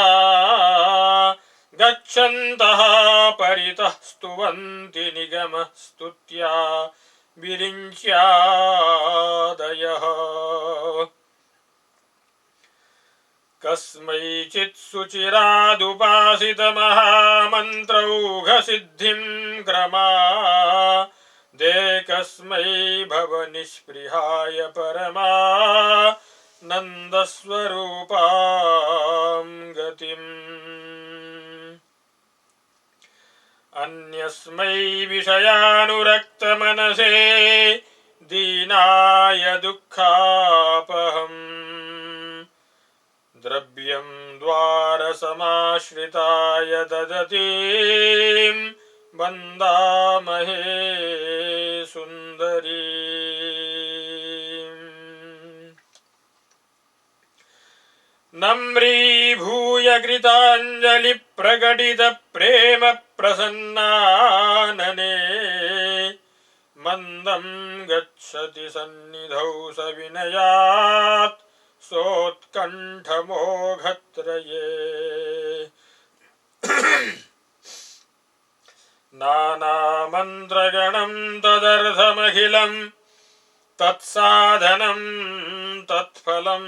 Speaker 1: गच्छन्तः परितः स्तुवन्ति निगमः स्तुत्या विरिञ्च्यादयः। कस्मैचित् सुचिरादुपासितमहामन्त्रौघसिद्धिं क्रमादे कस्मै भवनिस्पृहाय परमानन्दस्वरूपां गतिम्। अन्यस्मै विषयानुरक्तमनसे दीनाय दुःखापहम् द्रव्यं द्वारसमाश्रिताय ददतीं वन्दामहे सुन्दरीम्। नम्रीभूय कृताञ्जलिप्रकटितप्रेम प्रसन्नानने मन्दं गच्छति सन्निधौ सविनयात् सोत्कण्ठमोघत्रये। नानामन्त्रगणं तदर्थमखिलं तत्साधनं तत्फलं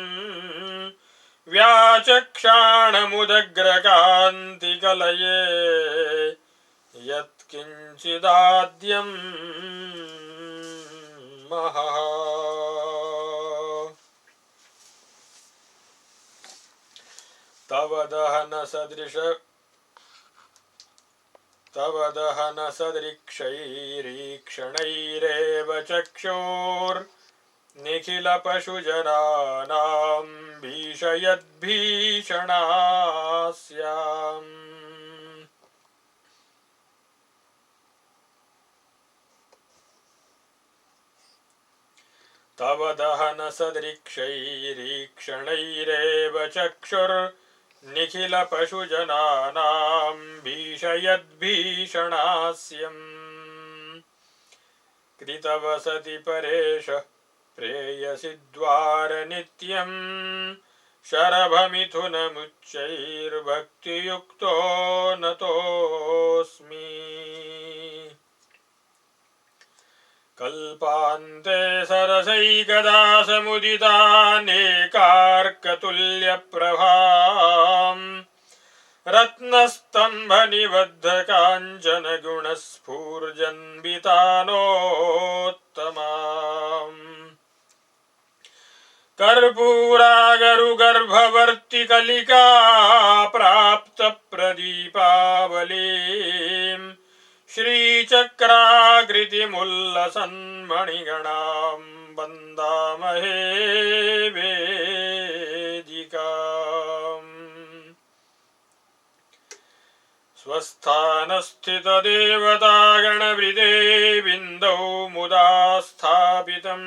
Speaker 1: व्याचक्षाणमुदग्रकान्तिकलये यत्किञ्चिदाद्यं महः। तव दहनसदृक्षैरीक्षणैरेव चक्षुर्निखिलपशुजनानां भीषयद्भीषणास्याम्। तव दहनसदृक्षैरीक्षणैरेव चक्षुर्निखिलपशुजनानां भीषयद्भीषणास्यम्। कृतवसति परेश प्रेयसि द्वारनित्यं शरभमिथुनमुच्चैर्भक्तियुक्तो नतोऽस्मि। कल्पान्ते सरसैकदा समुदितानेकार्कतुल्यप्रभाम् रत्नस्तम्भनिबद्धकाञ्चनगुणस्फूर्जन्वितानोत्तमाम् कर्पूरागरुगर्भवर्तिकलिका प्राप्तप्रदीपावलीम् श्रीचक्राकृतिमुल्लसन्मणिगणाम् वन्दामहे वेदिकाम् स्वस्थानस्थितदेवतागणवृदे बिन्दौ मुदा स्थापितम्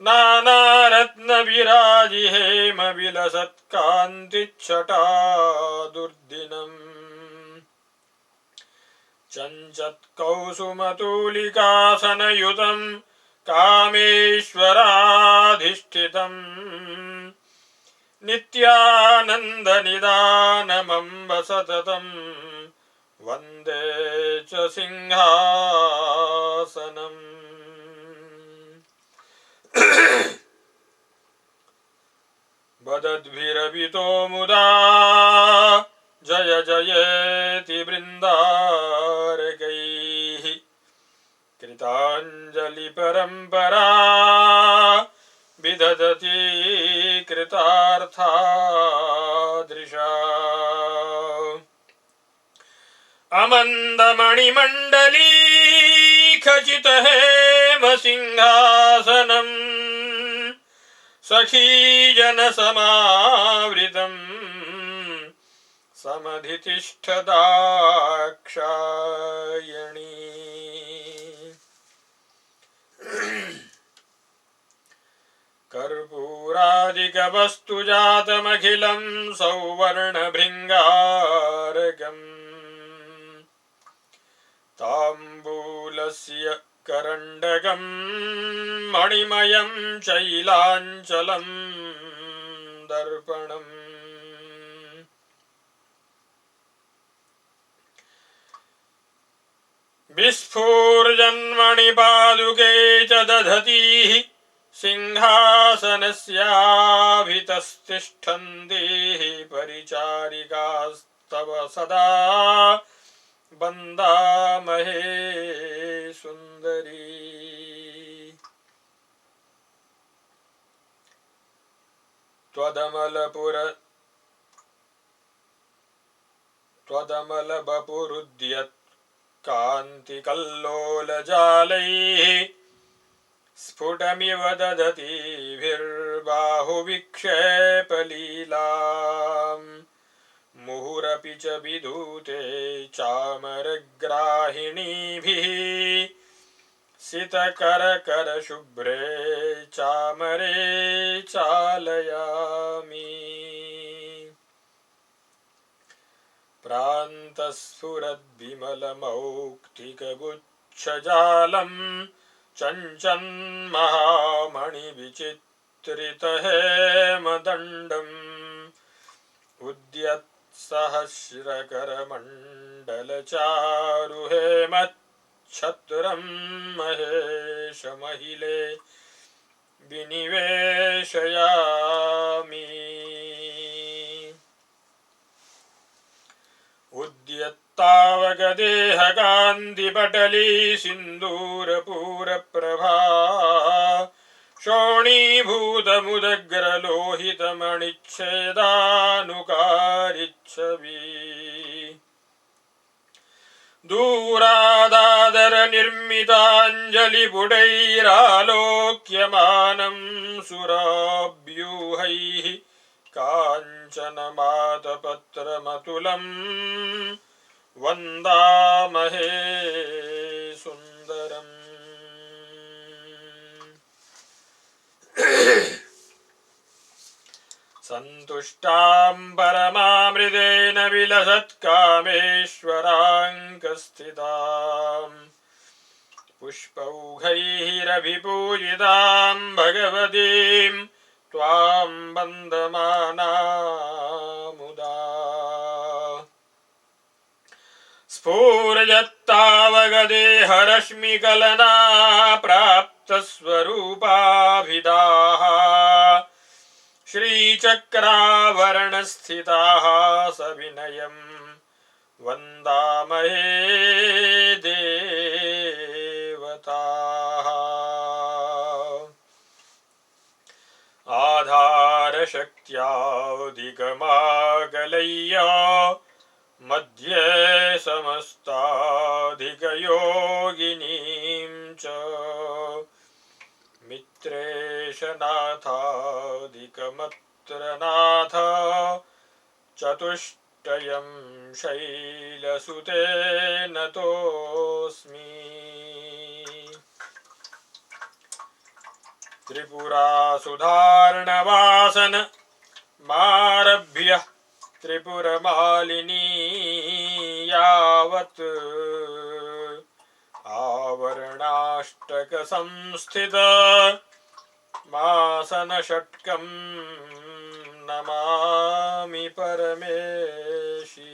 Speaker 1: नानारत्नविराजिहेमविलसत्कान्तिच्छटादुर्दिनम् चञ्चत्कौसुमतूलिकासनयुतं कामेश्वराधिष्ठितम् नित्यानन्दनिदानमम्ब सततं वन्दे च सिंहासनम् वदद्भिरवितो मुदा जय जयेति वृन्दारकैः कृताञ्जलिपरम्परा विदधति कृतार्थादृशा अमन्दमणिमण्डली खचितहेमसिंहासनम् सखीजनसमावृतम् समधितिष्ठदाक्षायणी कर्पूरादिकवस्तुजातमखिलं सौवर्णभृङ्गारकम् ताम्बूलस्य करण्डकं मणिमयं चैलाञ्चलं दर्पणम् विस्फूर्जन्मणिपादुके च दधतीः सिंहासनस्याभितस्तिष्ठन्तीः परिचारिकास्तव सदा वन्दामहे सुन्दरी त्वदमलबपुरुद्यत् कान्तिकल्लोलजालैः स्फुटमिव दधतीभिर्बाहुविक्षेपलीलाम् मुहुरपि च विधूते चामरग्राहिणीभिः सितकरकरशुभ्रे चामरे चालयामि प्रान्तस्फुरद्विमलमौक्तिकगुच्छजालम् चञ्चन्महामणिविचित्रितहेमदण्डम् उद्यत्सहस्रकरमण्डलचारुहेमच्छत्रं महेशमहिले विनिवेशयामि उद्यत्तावकदेहकान्तिपटली सिन्दूरपूरप्रभा शोणीभूतमुदग्रलोहितमणिच्छेदानुकारिच्छवि दूरादादरनिर्मिताञ्जलिपुटैरालोक्यमानं सुराव्यूहैः काञ्चनमातपत्रमतुलं वन्दामहे सुन्दरम् सन्तुष्टां परमामृतेन विलसत्कामेश्वराङ्कस्थिताम् पुष्पौघैरभिपूजितां भगवतीं त्वां वन्दमाना मुदा स्फूर्जत् मुक्तावगदेहरश्मिकलना प्राप्तस्वरूपाभिदाः श्रीचक्रावरणस्थिताः सविनयं वन्दामहे देवताः। आधारशक्त्याधिकमाकलय्य मध्ये समस्ताधिकयोगिनीं च मित्रेश नाथाधिकमत्रनाथ चतुष्टयं शैलसुते नतोऽस्मि। त्रिपुरासुधार्णवासन मारभ्य त्रिपुरमालिनी यावत् आवरणाष्टकसंस्थित मासनषट्कं नमामि परमेशी।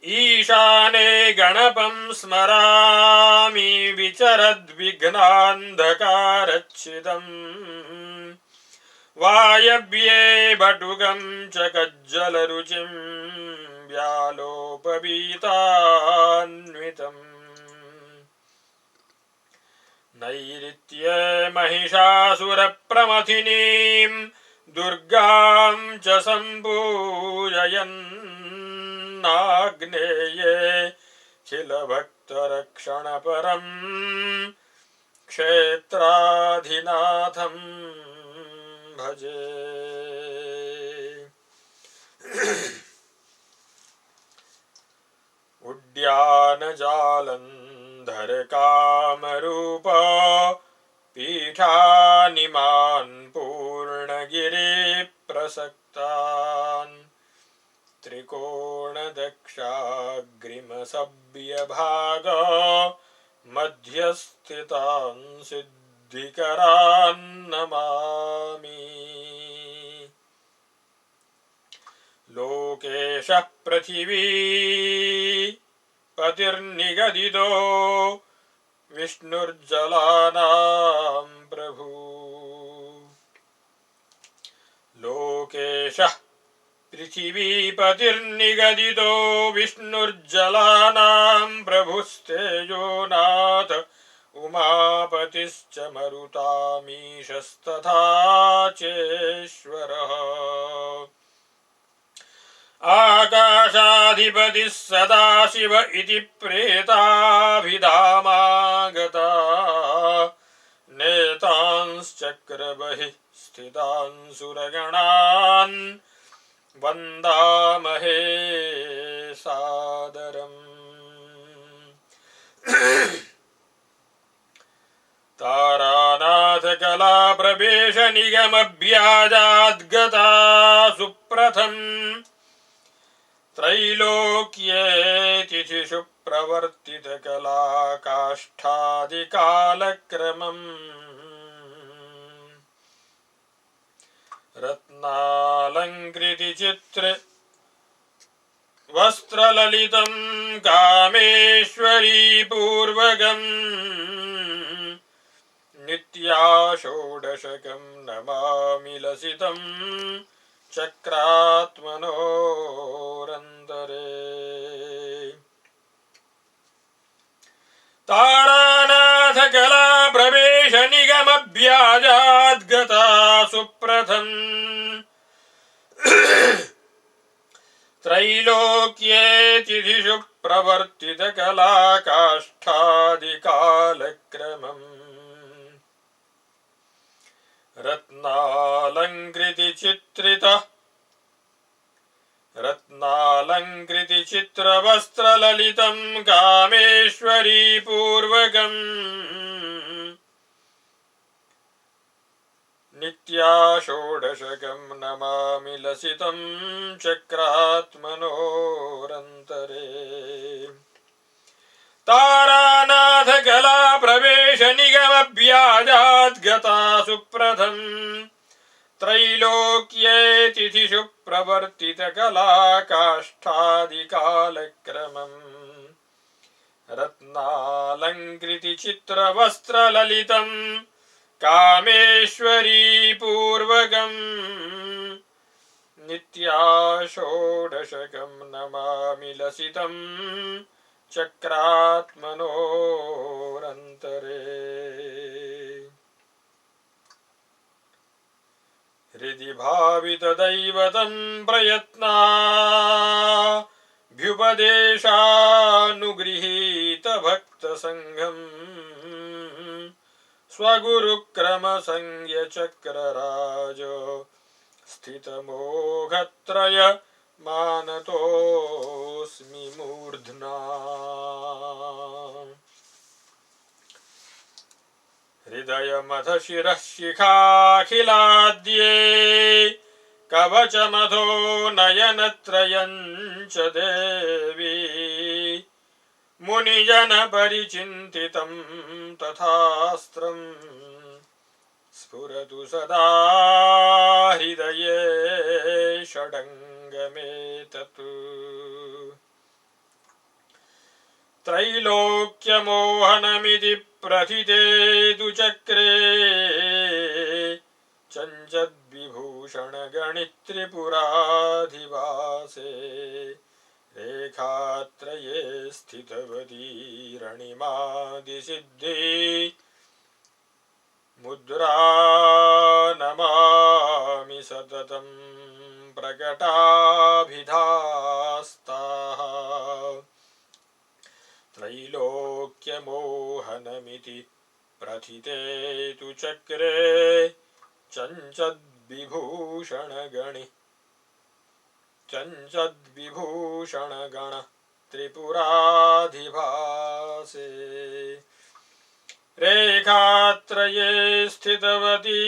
Speaker 1: ईशाने गणपं स्मरामि विचरद्विघ्नान्धकारच्छिदम् वायव्ये बटुकं च कज्जलरुचिं व्यालोपवीतान्वितम् नैऋत्ये महिषासुरप्रमथिनीं दुर्गां च सम्पूजयन्नाग्नेये खिलभक्तरक्षणपरं क्षेत्राधिनाथं भजे। उड्यानजालन्धरकामरूप पीठानिमान् पूर्णगिरिप्रसक्तान् त्रिकोणदक्षाग्रिमसभ्यभाग मध्यस्थितान् सिद्धिकरान् नमामि। लोकेशः पृथिवी पतिर्निगदितो विष्णुर्जलानां प्रभु। लोकेशः पृथिवीपतिर्निगदितो विष्णुर्जलानां प्रभुस्तेजोनाथ उमापतिश्च मरुतामीशस्तथा चेश्वरः। आकाशाधिपतिः सदाशिव इति प्रेताभिधामागता नेतांश्चक्रबहिः स्थितान् सुरगणान् वन्दामहे सादरम्। तारानाथकलाप्रवेशनिगमभ्याजाद्गता सुप्रथम् त्रैलोक्ये तिथिषु प्रवर्तितकलाकाष्ठादिकालक्रमम् रत्नालङ्कृतिचित्र वस्त्रललितं कामेश्वरी पूर्वकम् नित्या षोडशकं नमामि लसितं चक्रात्मनोरन्तरे। तारानाथकला प्रवेश निगमभ्याजाद्गता सुप्रथम् त्रैलोक्ये तिथिषु प्रवर्तितकलाकाष्ठादिकालक्रमम् रत्नालङ्कृतिचित्रवस्त्रललितं कामेश्वरी पूर्वकम् नित्या षोडशकं नमामि लसितं चक्रात्मनोरन्तरे। तारानाथकला प्रवेश निगमभ्याजाद्गता सुप्रथम् त्रैलोक्ये तिथिषु प्रवर्तितकला काष्ठादिकालक्रमम् रत्नालङ्कृति चित्रवस्त्रललितम् कामेश्वरी पूर्वकम् नित्या षोडशकं नमामि लसितं चक्रात्मनोरन्तरे हृदि भावितदैवतं प्रयत्नाभ्युपदेशानुगृहीतभक्तसङ्घम् स्वगुरुक्रमसंज्ञचक्रराज स्थितमोघत्रय मानतोऽस्मि मूर्ध्ना हृदयमथ शिरः शिखाखिलाद्ये कवचमथो नयनत्रयं च देवी मुनिजनपरिचिन्तितं तथास्त्रम् स्फुरतु सदा हृदये षडङ्गमेतत् त्रैलोक्यमोहनमिति प्रथितेतु चक्रे चञ्चद्विभूषणगणित्रिपुराधिवासे रेखात्रये स्थितवती रणिमादिसिद्धि मुद्रा नमामि सततं प्रकटाभिधास्ताः त्रैलोक्यमोहनमिति प्रथितेतु चक्रे चञ्चद्विभूषणगण त्रिपुराधिभासे रेखात्रये स्थितवती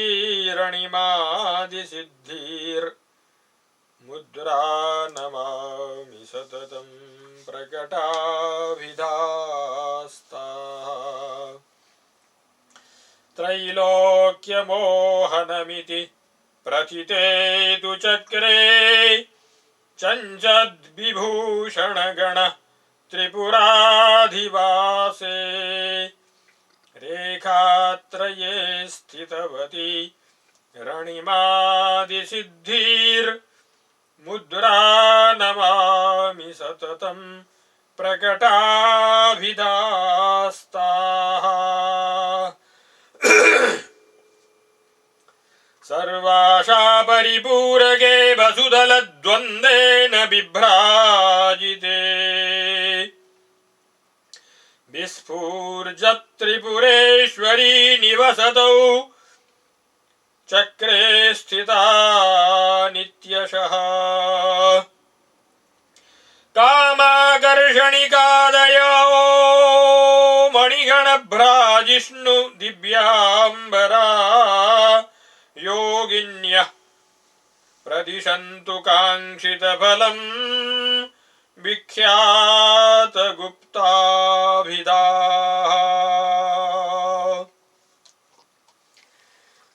Speaker 1: रणिमादिसिद्धिर्मुद्रा नमामि सततं प्रकटाभिधास्ताः त्रैलोक्यमोहनमिति प्रथितेतु चक्रे चञ्चद्विभूषणगण त्रिपुराधिवासे रेखात्रये स्थितवती रणिमादिसिद्धिर्मुद्रा नमामि सततं प्रकटाभिधास्ताः सर्वाशा परिपूरके वसुदलद्वन्द्वेन बिभ्राजिते विस्फूर्जत्त्रिपुरेश्वरी निवसतौ चक्रे स्थिता नित्यशः कामाकर्षणिकादयो मणिगणभ्राजिष्णु दिव्याम्बरा योगिन्यः प्रदिशन्तु काङ्क्षितफलम् विख्यातगुप्ताभिधाः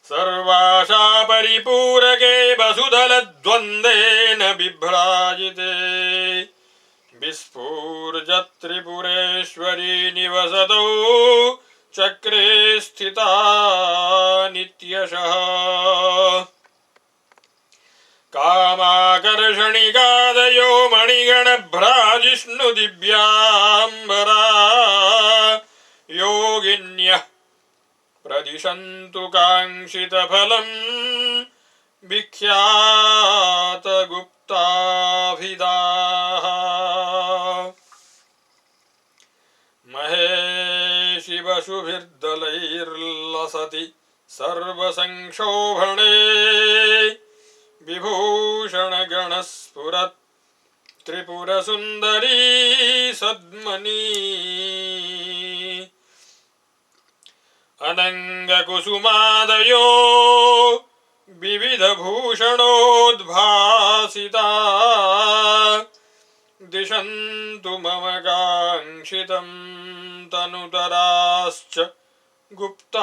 Speaker 1: सर्वाशा परिपूरके वसुदलद्वन्द्वेन बिभ्राजिते विस्फूर्जत्त्रिपुरेश्वरी निवसतौ चक्रे स्थिता नित्यशः कामाकर्षणिकादयो मणिगणभ्राजिष्णु दिव्याम्बरा योगिन्यः प्रदिशन्तु काङ्क्षितफलम् विख्यातगुप्ताभिधाः महेशि वशुभिर्दलैर्लसति सर्वसंक्षोभणे विभूषणगणस्फुरत् त्रिपुरसुन्दरी सद्मनी अनङ्गकुसुमादयो विविधभूषणोद्भासिता दिशन्तु मम काङ्क्षितं तनुतराश्च गुप्ताभिधाः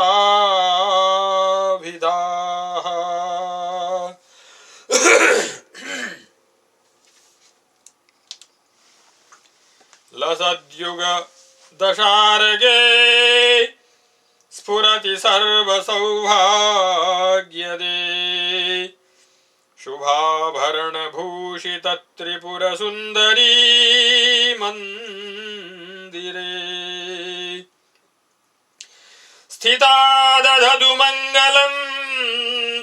Speaker 1: युग दशार्गे स्फुरति सर्वसौभाग्यदे शुभाभरणभूषित त्रिपुरसुन्दरी मन्दिरे स्थिता दधतु मङ्गलम्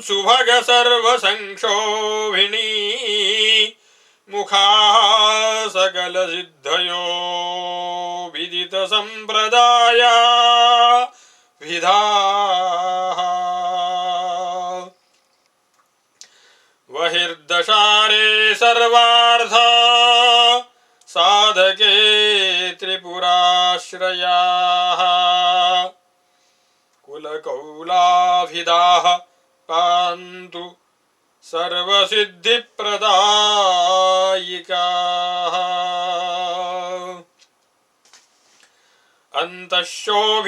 Speaker 1: सुभग सर्वसंक्षोभिणी मुखा सकलसिद्धयो विदितसम्प्रदाया विधाः बहिर्दशारे सर्वार्था साधके त्रिपुराश्रयाः कुलकौलाभिदाः पान्तु सर्वसिद्धिप्रदायिकाः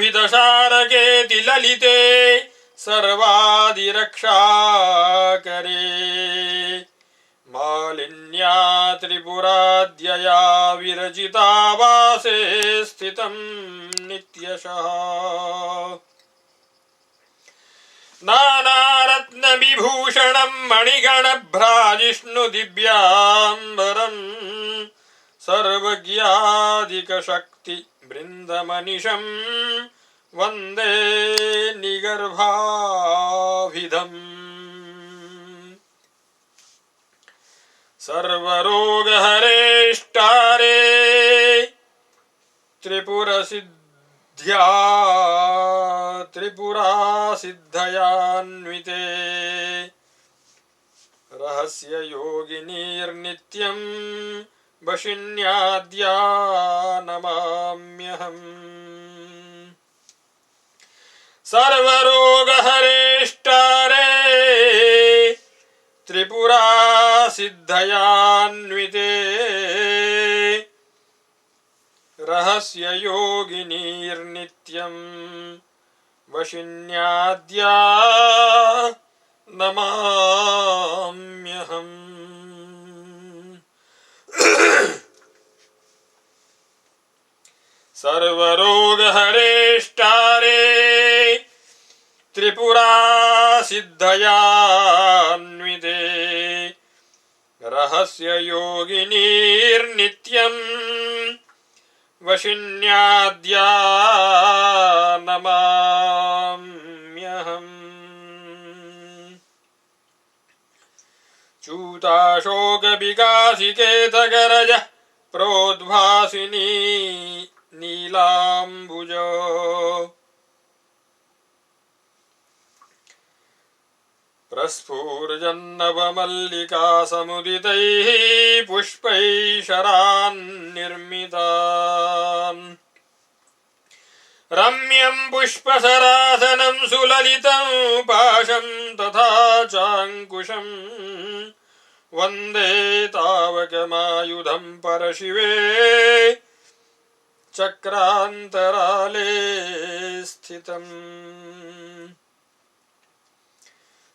Speaker 1: अन्तःशोभितशारकेति ललिते सर्वादिरक्षाकरे मालिन्या त्रिपुराद्यया विरचिता वासे स्थितं नित्यशः नानारत्नविभूषणं मणिगणभ्राजिष्णुदिव्याम्बरम् सर्वज्ञादिकशक्तिवृन्दमनिशं वन्दे निगर्भाभिधम् सर्वरोगहरेष्टारे त्रिपुरासिद्धयान्विते रहस्ययोगिनीर्नित्यं वशिन्याद्या नमाम्यहम् सर्वरोगहरेष्टारे त्रिपुरासिद्धयान्विते रहस्ययोगिनीर्नित्यं वशिन्याद्या नमाम्यहम् सर्वरोगहरेष्टारे त्रिपुरासिद्धयान्विते रहस्ययोगिनीर्नित्यं वशिन्याद्या नमाम्यहम् च्यूताशोकविकासिकेतकरजः प्रोद्भासिनी नीलाम्बुज प्रस्फुरन्नवमल्लिकासमुदितैः पुष्पैः शरान्निर्मितान् रम्यं पुष्पसरासनं सुललितं पाशं तथा चाङ्कुशं वन्दे तावकमायुधं परशिवे चक्रान्तराले स्थितम्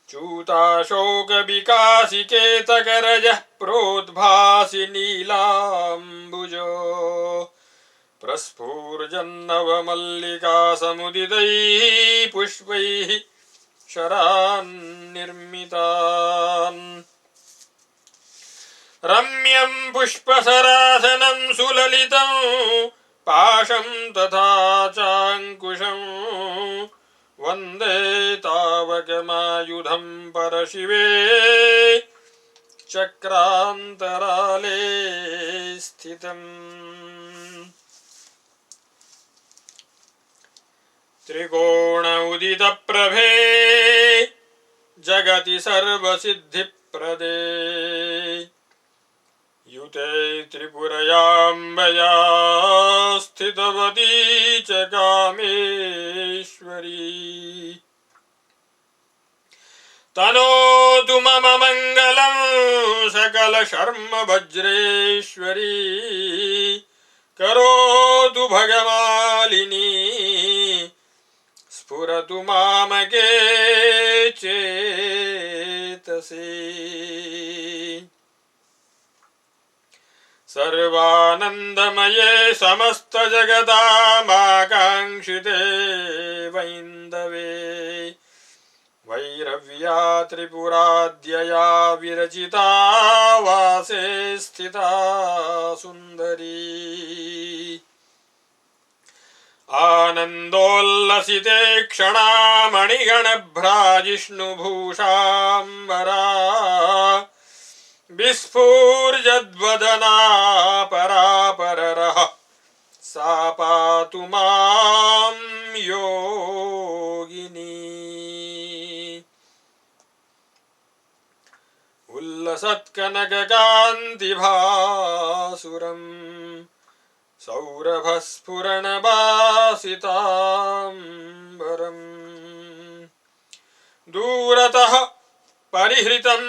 Speaker 1: च्यूताशोकविकासिकेतकरजः प्रोद्भासि नीलाम्बुज प्रस्फुरन्नवमल्लिकासमुदितैः पुष्पैः शरान्निर्मितान् रम्यं पुष्पसरासनं सुललितं पाशं तथा चाङ्कुशं वन्दे तावकमायुधं परशिवे चक्रान्तराले स्थितम् त्रिकोण उदितप्रभे जगति सर्वसिद्धिप्रदे युते त्रिपुरयाम्बया स्थितवती च कामेश्वरी तनोतु मम मङ्गलं सकलशर्म वज्रेश्वरी करोतु भगमालिनी स्फुरतु मामके चेतसे सर्वानन्दमये समस्तजगदामाकाङ्क्षिते वैन्दवे वैरव्या त्रिपुराद्यया विरचिता वासे स्थिता सुन्दरी आनन्दोल्लसिते क्षणामणिगणभ्राजिष्णुभूषाम्बरा विस्फुर्जद्वदना परापररः सा पातु मां योगिनी उल्लसत्कनककान्तिभासुरम् सौरभस्फुरणभासिताम्बरम् दूरतः परिहृतं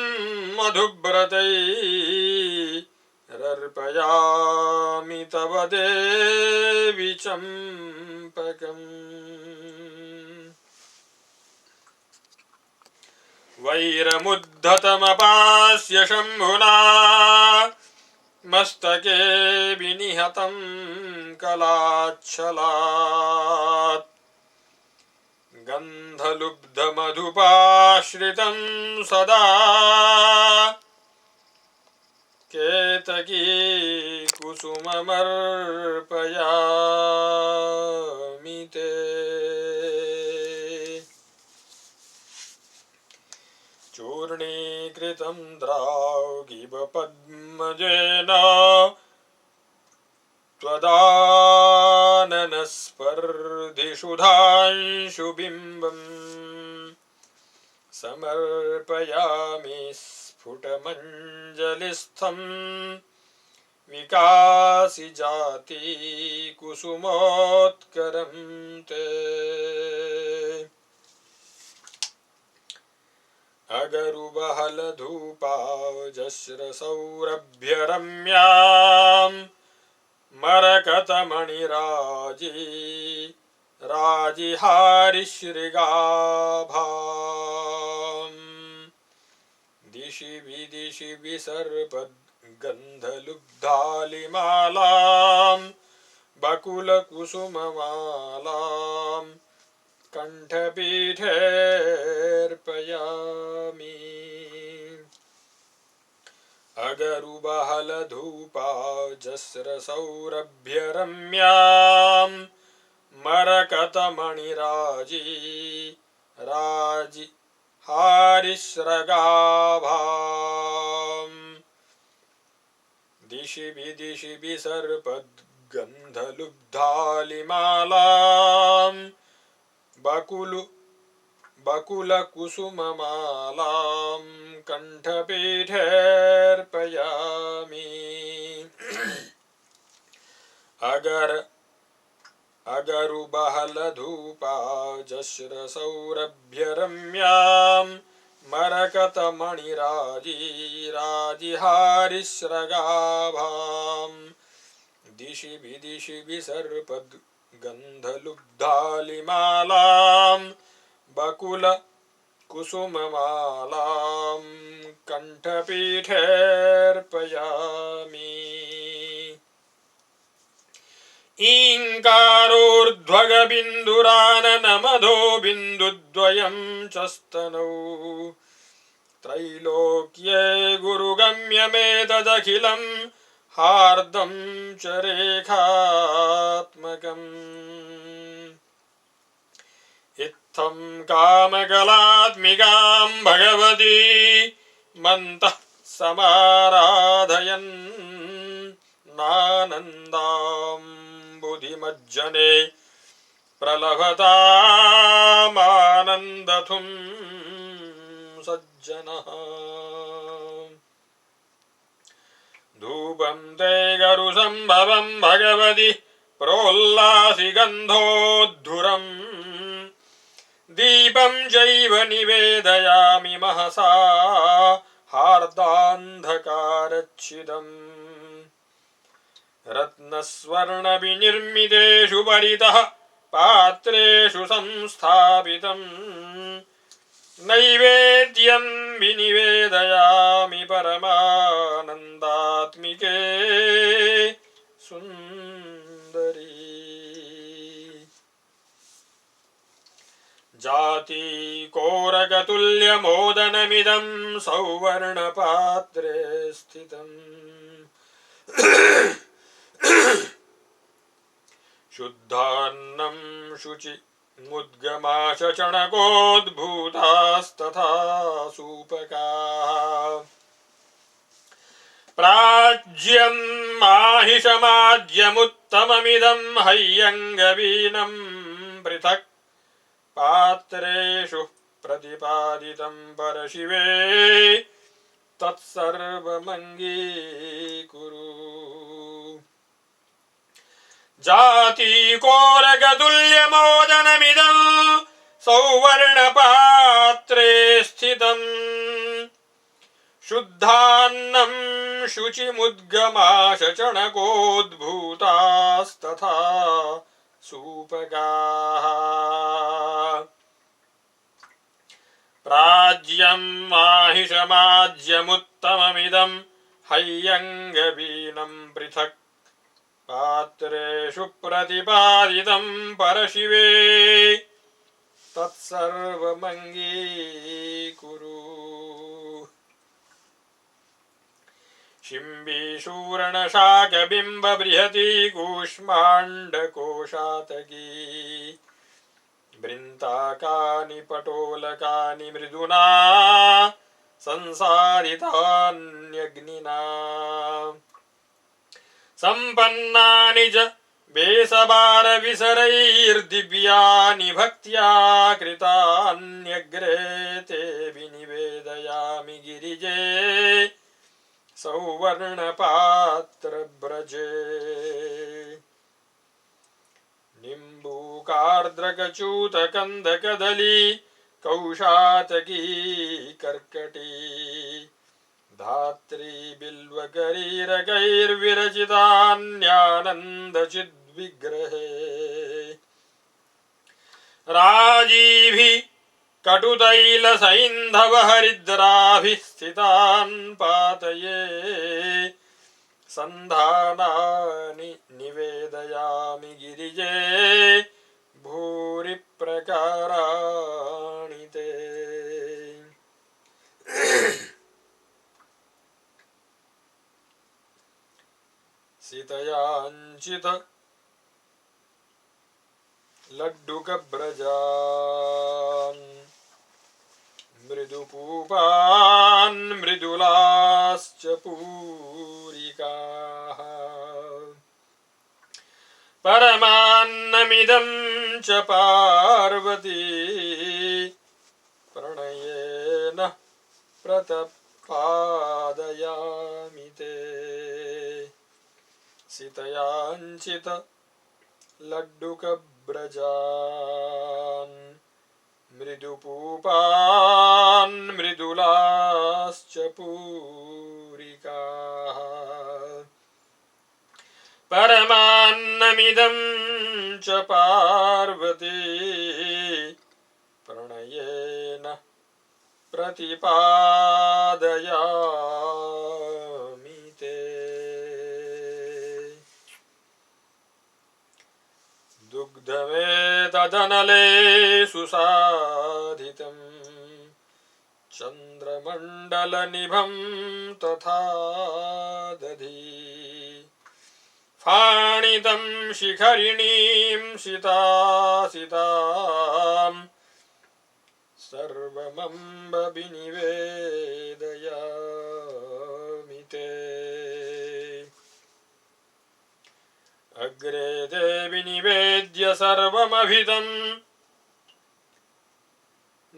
Speaker 1: मधुव्रतैरर्पयामि तव देवि चम्पकम् वैरमुद्धतमपास्य शम्भुना मस्तके विनिहतं कलाच्छलात् गन्धलुब्धमधुपाश्रितं सदा केतकी कुसुममर्पयामि ते चूर्णीकृतं द्रावगिव पद्मजेन त्वदाननस्पर्धिषुधांशुबिम्बम् समर्पयामि स्फुटमञ्जलिस्थं विकासिजाति कुसुमोत्करं ते अगरुबहलधूपाजस्रसौरभ्यरम्यां मरकतमणिराजी राजिहारिश्रीगाभां दिशि विदिशि विसर्पद्गन्धलुब्धालिमालां बकुलकुसुममालां कण्ठपीठेऽर्पयामि अगरुबहलधूपाजस्रसौरभ्यरम्यां मरकतमणिराजी राजिहारिश्रगाभां दिशि विदिशि विसर्पद्गन्धलुब्धालिमालां बकुलकुसुममालां कण्ठपीठेऽर्पयामि अगरुबहलधूपाजस्रसौरभ्यरम्यां मरकतमणिराजी राजिहारिश्रगाभां दिशि विदिशि विसर्पद्गन्धलुब्धालिमालां बकुलकुसुममालां कण्ठपीठेऽर्पयामि ईङ्कारोर्ध्वगबिन्दुराननमधो बिन्दुद्वयं च स्तनौ त्रैलोक्ये गुरुगम्यमेतदखिलं हार्दं च रेखात्मकम् इत्थं कामकलात्मिकां भगवती मन्तः समाराधयन् नानन्दाम्बुधिमज्जने प्रलभतामानन्दथुं सज्जनः धूपं ते गरुसम्भवं भगवति प्रोल्लासि गन्धोद्धुरम् दीपं चैव निवेदयामि महसा हार्दान्धकारच्छिदम् रत्नस्वर्णविनिर्मितेषु परितः पात्रेषु संस्थापितम् नैवेद्यं विनिवेदयामि परमानन्दात्मिके सुन्दरी जातिकोरकतुल्यमोदनमिदं सौवर्णपात्रे स्थितम् शुद्धान्नं शुचि मुद्गमाशचणकोद्भूतास्तथा सूपकाः प्राज्यं माहिषमाज्यमुत्तममिदं हय्यङ्गवीनं पृथक् पात्रेषु प्रतिपादितं परशिवे तत्सर्वमङ्गीकुरु जातिकोरकतुल्यमोदनमिदं सौवर्णपात्रे स्थितम् शुद्धान्नं शुचिमुद्गमाशचणकोद्भूतास्तथा सूपकाः प्राज्यं माहिषमाज्यमुत्तममिदं हय्यङ्गवीनं पृथक् पात्रेषु प्रतिपादितं परशिवे तत्सर्वमङ्गीकुरु शिम्बीशूरणशाकबिम्बबृहती कूष्माण्डकोशातकी वृन्ताकानि पटोलकानि मृदुना संसारितान्यग्निना सम्पन्नानि च बेसबारविसरैर्दिव्यानि भक्त्या कृतान्यग्रे ते विनिवेदयामि गिरिजे सौवर्णपात्रव्रजे निम्बूकार्द्रकचूतकन्दकदली कौशातकी कर्कटी धात्री बिल्वगरीरकैर्विरचितान्यानन्दचिद्विग्रहे राजीभिः कटुतैलसैन्धवहरिद्राभिः स्थितान् पातये सन्धानानि निवेदयामि गिरिजे भूरि प्रकाराणि ते सीतयाञ्चित लड्डुकब्रजान् मृदुपूपान् मृदुलाश्च पूरिकाः परमान्नमिदं च पार्वती प्रणयेन प्रतपादयामि ते सीतयाञ्चित लड्डुकब्रजान् मृदुपूपान् मृदुलाश्च पूरिकाः परमान्नमिदं च पार्वती प्रणयेन प्रतिपादयामि ते दुग्धमेतदनले सुसाधितं चन्द्रमण्डलनिभं तथा दधि फाणितं शिखरिणीं सितां सर्वमम्ब विनिवेदयामि ते अग्रे ते विनिवेद्य सर्वमभितं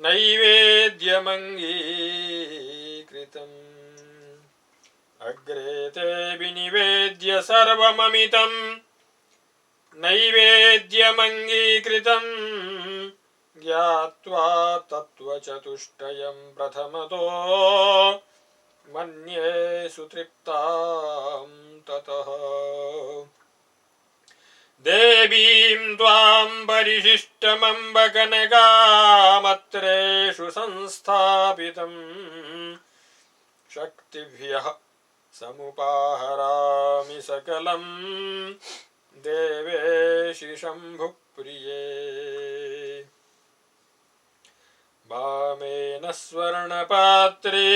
Speaker 1: नैवेद्यमङ्गीकृतम् अग्रे ते विनिवेद्य सर्वममितं नैवेद्यमङ्गीकृतं ज्ञात्वा तत्त्वचतुष्टयं प्रथमतो मन्ये सुतृप्तां ततः देवीं त्वां परिशिष्टमम्ब कनकामत्रेषु संस्थापितं शक्तिभ्यः समुपाहरामि सकलं देवेशि शम्भुप्रिये वामेन स्वर्णपात्रे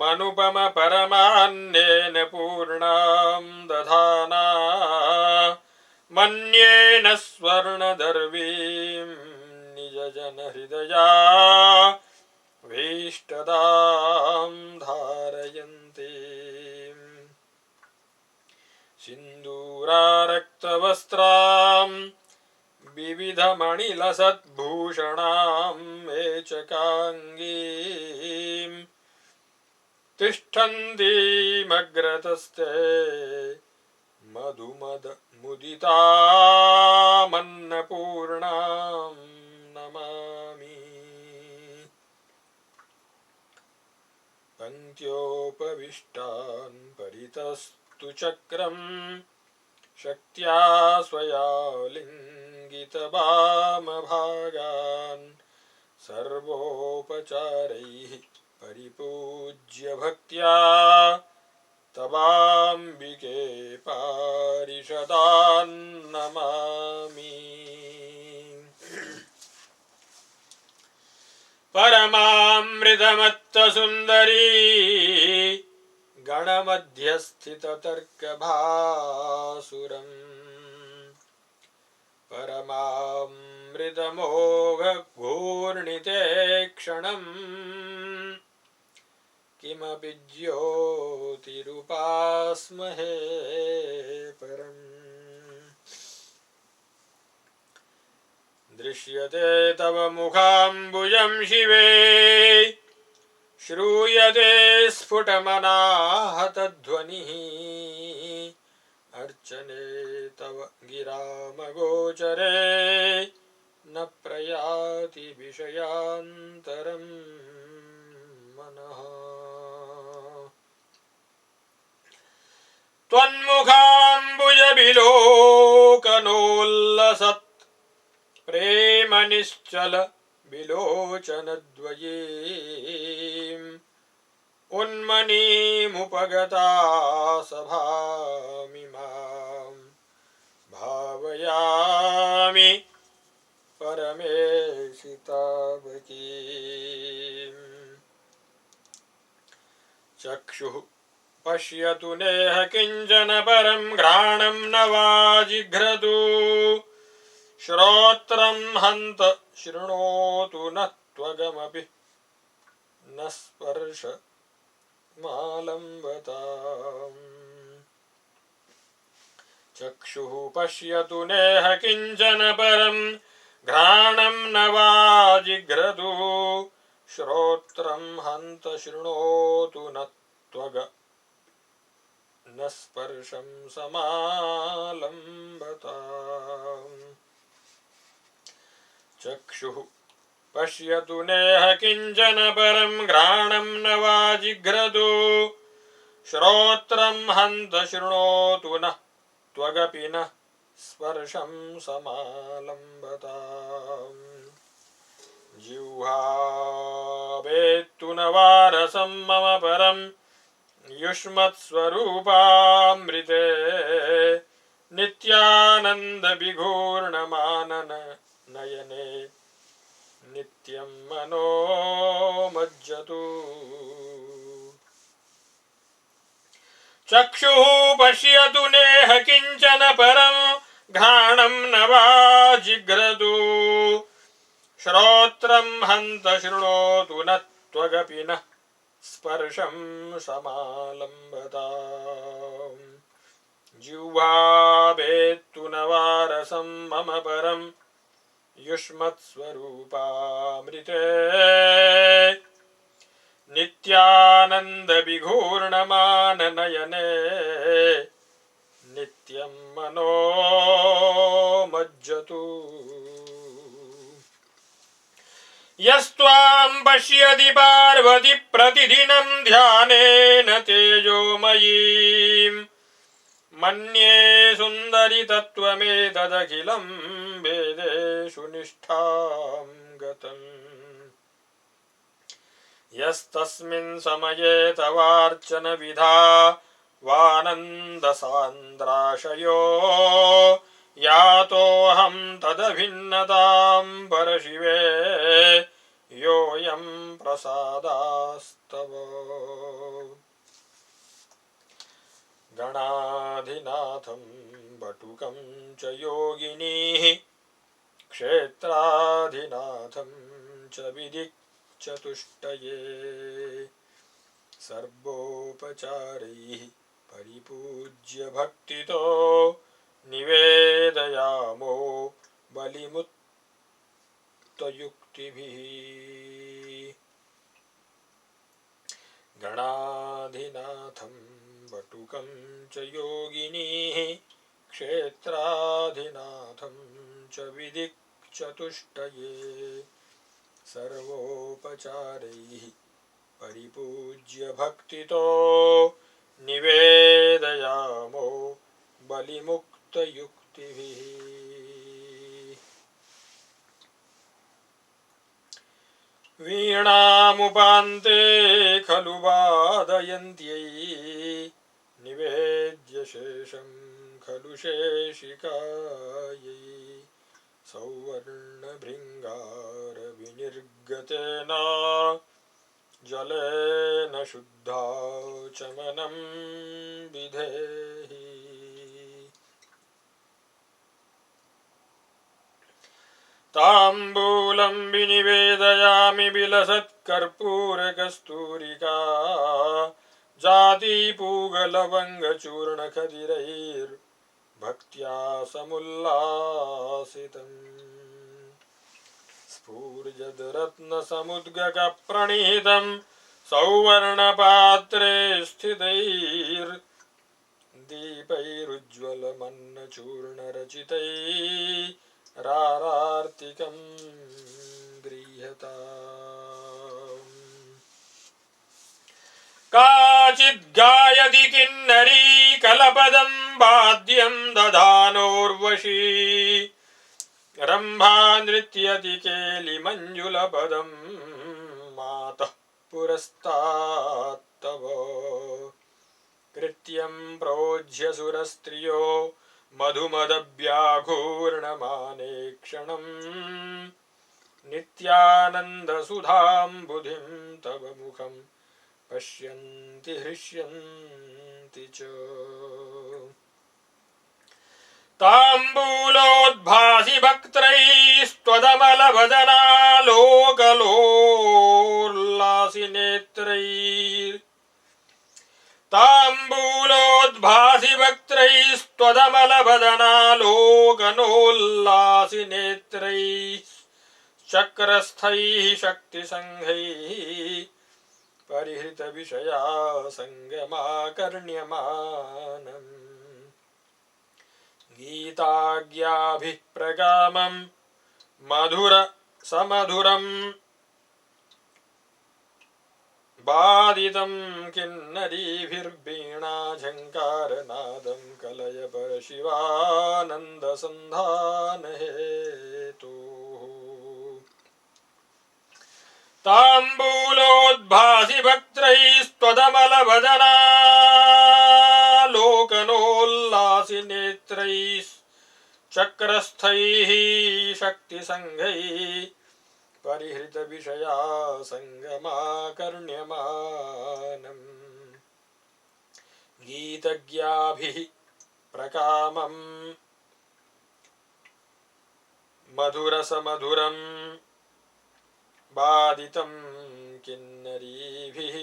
Speaker 1: मनुपमपरमान्नेन पूर्णां दधाना मन्येन स्वर्णदर्वीं निजजनहृदया भीष्टदां धारयन्ति सिन्दूरारक्तवस्त्रां विविधमणिलसद्भूषणां मेचकाङ्गीं तिष्ठन्तीमग्रतस्ते मधुमदमुदितामन्नपूर्णां नमामि पङ्क्त्योपविष्टान् परितस्तु चक्रं शक्त्या स्वया लिङ्गितवामभागान् सर्वोपचारैः परिपूज्य भक्त्या तवाम्बिके पारिषदान् नमामि परमामृतमत्तसुन्दरी गणमध्यस्थिततर्कभासुरम् परमामृतमोघघूर्णिते क्षणम् किमपि ज्योतिरुपास्महे परम् दृश्यते तव मुखाम्बुजं शिवे श्रूयते स्फुटमनाहतध्वनिः अर्चने तव गिरामगोचरे न प्रयाति विषयान्तरं मनः त्वन्मुखाम्बुजविलोकनोल्लसत् प्रेम निश्चल विलोचनद्वयीम् उन्मनीमुपगता सभामिमां भावयामि परमेशि तावकीम् चक्षुः पश्यतु नेह किञ्चन परं घ्राणं न वा जिघ्रतु श्रोत्रं हन्त शृणोतु न त्वगमपि न स्पर्शमालम्बताम् चक्षुः पश्यतु नेह किञ्चन परं घ्राणं न वा जिघ्रतु श्रोत्रं हन्त शृणोतु न त्वग न स्पर्शं समालम्बताम् चक्षुः पश्यतु नेह किञ्चन परं घ्राणं न वा जिघ्रतु श्रोत्रं हन्त शृणोतु न त्वगपि न स्पर्शं समालम्बताम् जिह्वा वेत्तु न वारसं मम परं युष्मत्स्वरूपामृते नित्यानन्दविघूर्णमानन नयने नित्यं मनो मज्जतु चक्षुः पश्यतु नेह किञ्चन परं घ्राणं न वा जिघ्रतु श्रोत्रं हन्त शृणोतु न त्वगपि न स्पर्शं समालम्बताम् जिह्वा वेत्तु न वारसं मम परं युष्मत्स्वरूपामृते नित्यानन्दविघूर्णमाननयने नित्यं मनो मज्जतु यस्त्वां पश्यति पार्वती प्रतिदिनं ध्यानेन तेजोमयीम् मन्ये सुन्दरि तत्त्वमेतदखिलं वेदेषु निष्ठां गतम् यस्तस्मिन् समये तवार्चन विधा वानन्दसान्द्राशयो यातोऽहं तदभिन्नतां परशिवे योऽयं प्रसादास्तव। गणाधिनाथं बटुकं च योगिनीः क्षेत्राधिनाथं च विदिक्चतुष्टये सर्वोपचारैः परिपूज्य भक्तितो निवेदयामो बलिमुक्तयुक्तिभिः। गणाधिनाथं बटुकं च योगिनीः क्षेत्राधिनाथं च विदिक्चतुष्टये सर्वोपचारैः परिपूज्य भक्तितो निवेदयामो बलिमुक्तयुक्तिभिः। वीणामुपान्ते खलु वादयन्त्यै निवेद्य शेषं खलु शेषिकायै सौवर्णभृङ्गारविनिर्गतेन जलेन शुद्धा चमनं विधेहि। ताम्बूलं विनिवेदयामि विलसत्कर्पूरकस्तूरिका जातिपूगलवङ्गचूर्णखदिरैर्भक्त्या समुल्लासितम् स्फूर्जद्रत्नसमुद्गकप्रणीतं सौवर्णपात्रे स्थितैर्दीपैरुज्ज्वलमन्नचूर्णरचितैरारार्तिकं गृह्यताम्। काचिद्गायति किन्नरी कलपदं वाद्यं दधानोर्वशी रम्भा नृत्यति केलिमञ्जुलपदं मातः पुरस्तात्तव। कृत्यं प्रोज्झ्य सुरस्त्रियो मधुमदव्याघूर्णमाने क्षणम् नित्यानन्दसुधाम्बुधिं तव मुखं पश्यन्ति हृष्यन्ति च। ताम्बूलोद्भासि वक्त्रैस्त्वदमलवदनालोकलोल्लासि नेत्रैः ताम्बूलोद्भासि वक्त्रैस्त्वदमलवदनालोकनोल्लासि नेत्रैः चक्रस्थैः शक्तिसङ्घैः परिहृतविषया सङ्गमाकर्ण्यमानम् गीताज्ञाभिः प्रगामं मधुरसमधुरं बाधितं किन्नरीभिर्वीणाझङ्कारनादं कलय परशिवानन्दसन्धानहेतुः। ताम्बूलोद्भासि वक्त्रैस्त्वदमलवदनालोकनोल्लासि नेत्रैः चक्रस्थैः शक्तिसङ्घैः परिहृतविषया सङ्गमाकर्ण्यमानम् गीतज्ञाभिः प्रकामं मधुरसमधुरं बाधितं किन्नरीभिः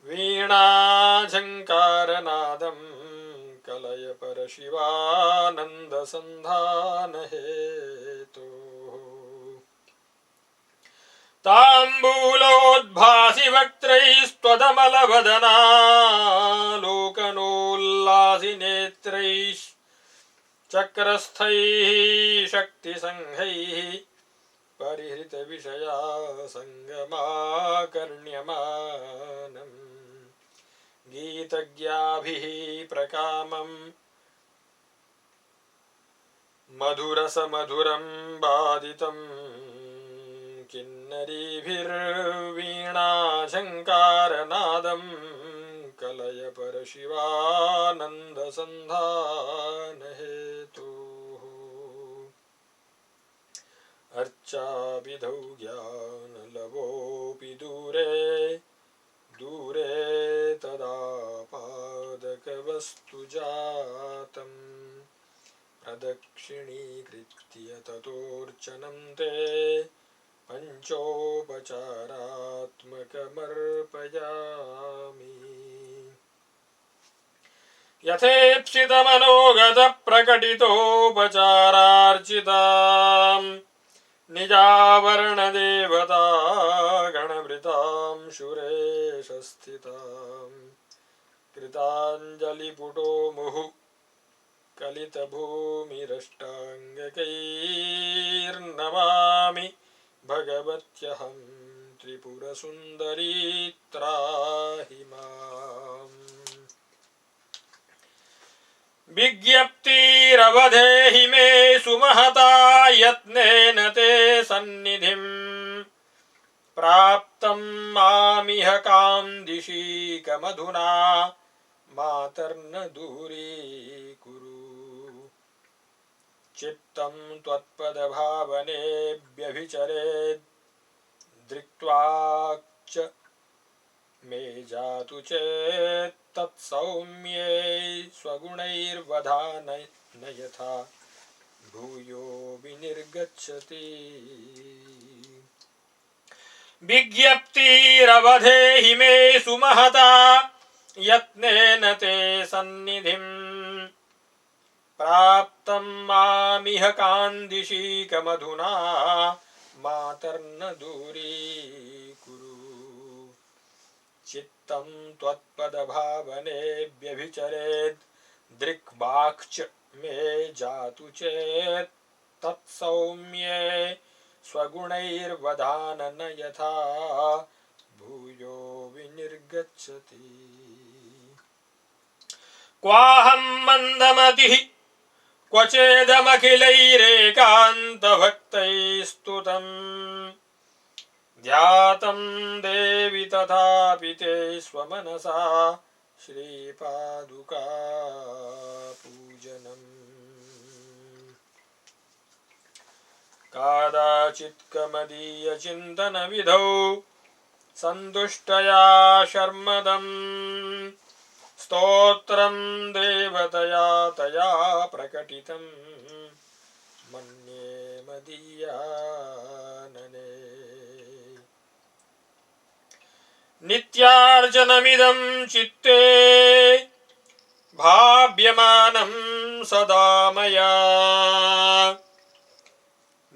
Speaker 1: वीणाझङ्कारनादं कलय परशिवानन्दसन्धानहेतुः। ताम्बूलोद्भासि वक्त्रैस्त्वदमलवदनालोकनोल्लासि नेत्रैः चक्रस्थैः शक्तिसङ्घैः परिहृतविषया सङ्गमाकर्ण्यमानम् गीतज्ञाभिः प्रकामं मधुरसमधुरं बाधितं किन्नरीभिर्वीणाझङ्कारनादं कलय परशिवानन्दसन्धानहेतुः अर्चाभिधौ ज्ञानलवोऽपि दूरे दूरे तदापादकवस्तु जातम् प्रदक्षिणीकृत्य ततोऽर्चनं ते पञ्चोपचारात्मकमर्पयामि यथेप्सितमनोगतप्रकटितोपचारार्चिताम् निजावरणदेवता गणभृतां सुरेशस्थितां कृताञ्जलिपुटो मुहुः कलितभूमिरष्टाङ्गकैर्नमामि भगवत्यहं त्रिपुरसुन्दरी त्राहि माम् विज्ञप्तिरवधेहि मे सुमहता यत्नेन ते सन्निधिं प्राप्तं मामिह कान्दिशीकमधुना मातर्न दूरीकुरु चित्तं त्वत्पदभावनेऽभ्यभिचरेद् दृक्त्वाच मे जातु चेत् तत्सौम्ये स्वगुणैर्वधान न यथा भूयो विनिर्गच्छति विज्ञप्तिरवधेहि मे सुमहता यत्नेन ते सन्निधिं प्राप्तं मामिह कान्दिशीकमधुना मातर्न दूरीकुरु चित्तं त्वत्पदभावनेऽभ्यभिचरेद् दृक्वाक्च मे जातु चेत् तत्सौम्ये स्वगुणैर्वधान न यथा भूयो विनिर्गच्छति क्वाहं मन्दमतिः क्वचेदमखिलैरेकान्तभक्तैस्तुतम् ध्यातं देवि तथापि ते स्वमनसा श्रीपादुका पूजनम् कादाचित्कमदीयचिन्तनविधौ सन्तुष्टया शर्मदम् स्तोत्रं देवतया तया प्रकटितं मन्ये मदीयानने नित्यार्चनमिदं चित्ते भाव्यमानं सदा मया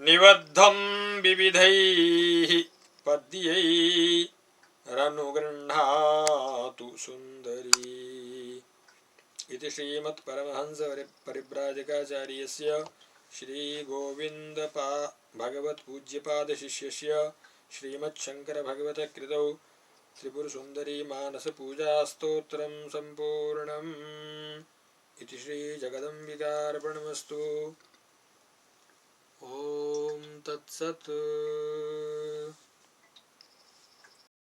Speaker 1: निबद्धं विविधैः पद्यैरनुगृह्णातु सुन्दरी इति श्रीमत्परमहंस परिव्राजकाचार्यस्य श्रीगोविन्द भगवत्पूज्यपादशिष्यस्य श्रीमच्छङ्करभगवतः कृतौ त्रिपुरसुन्दरी मानसपूजास्तोत्रं सम्पूर्णम् इति श्रीजगदम्बिकार्पणमस्तु। ॐ तत्सत्।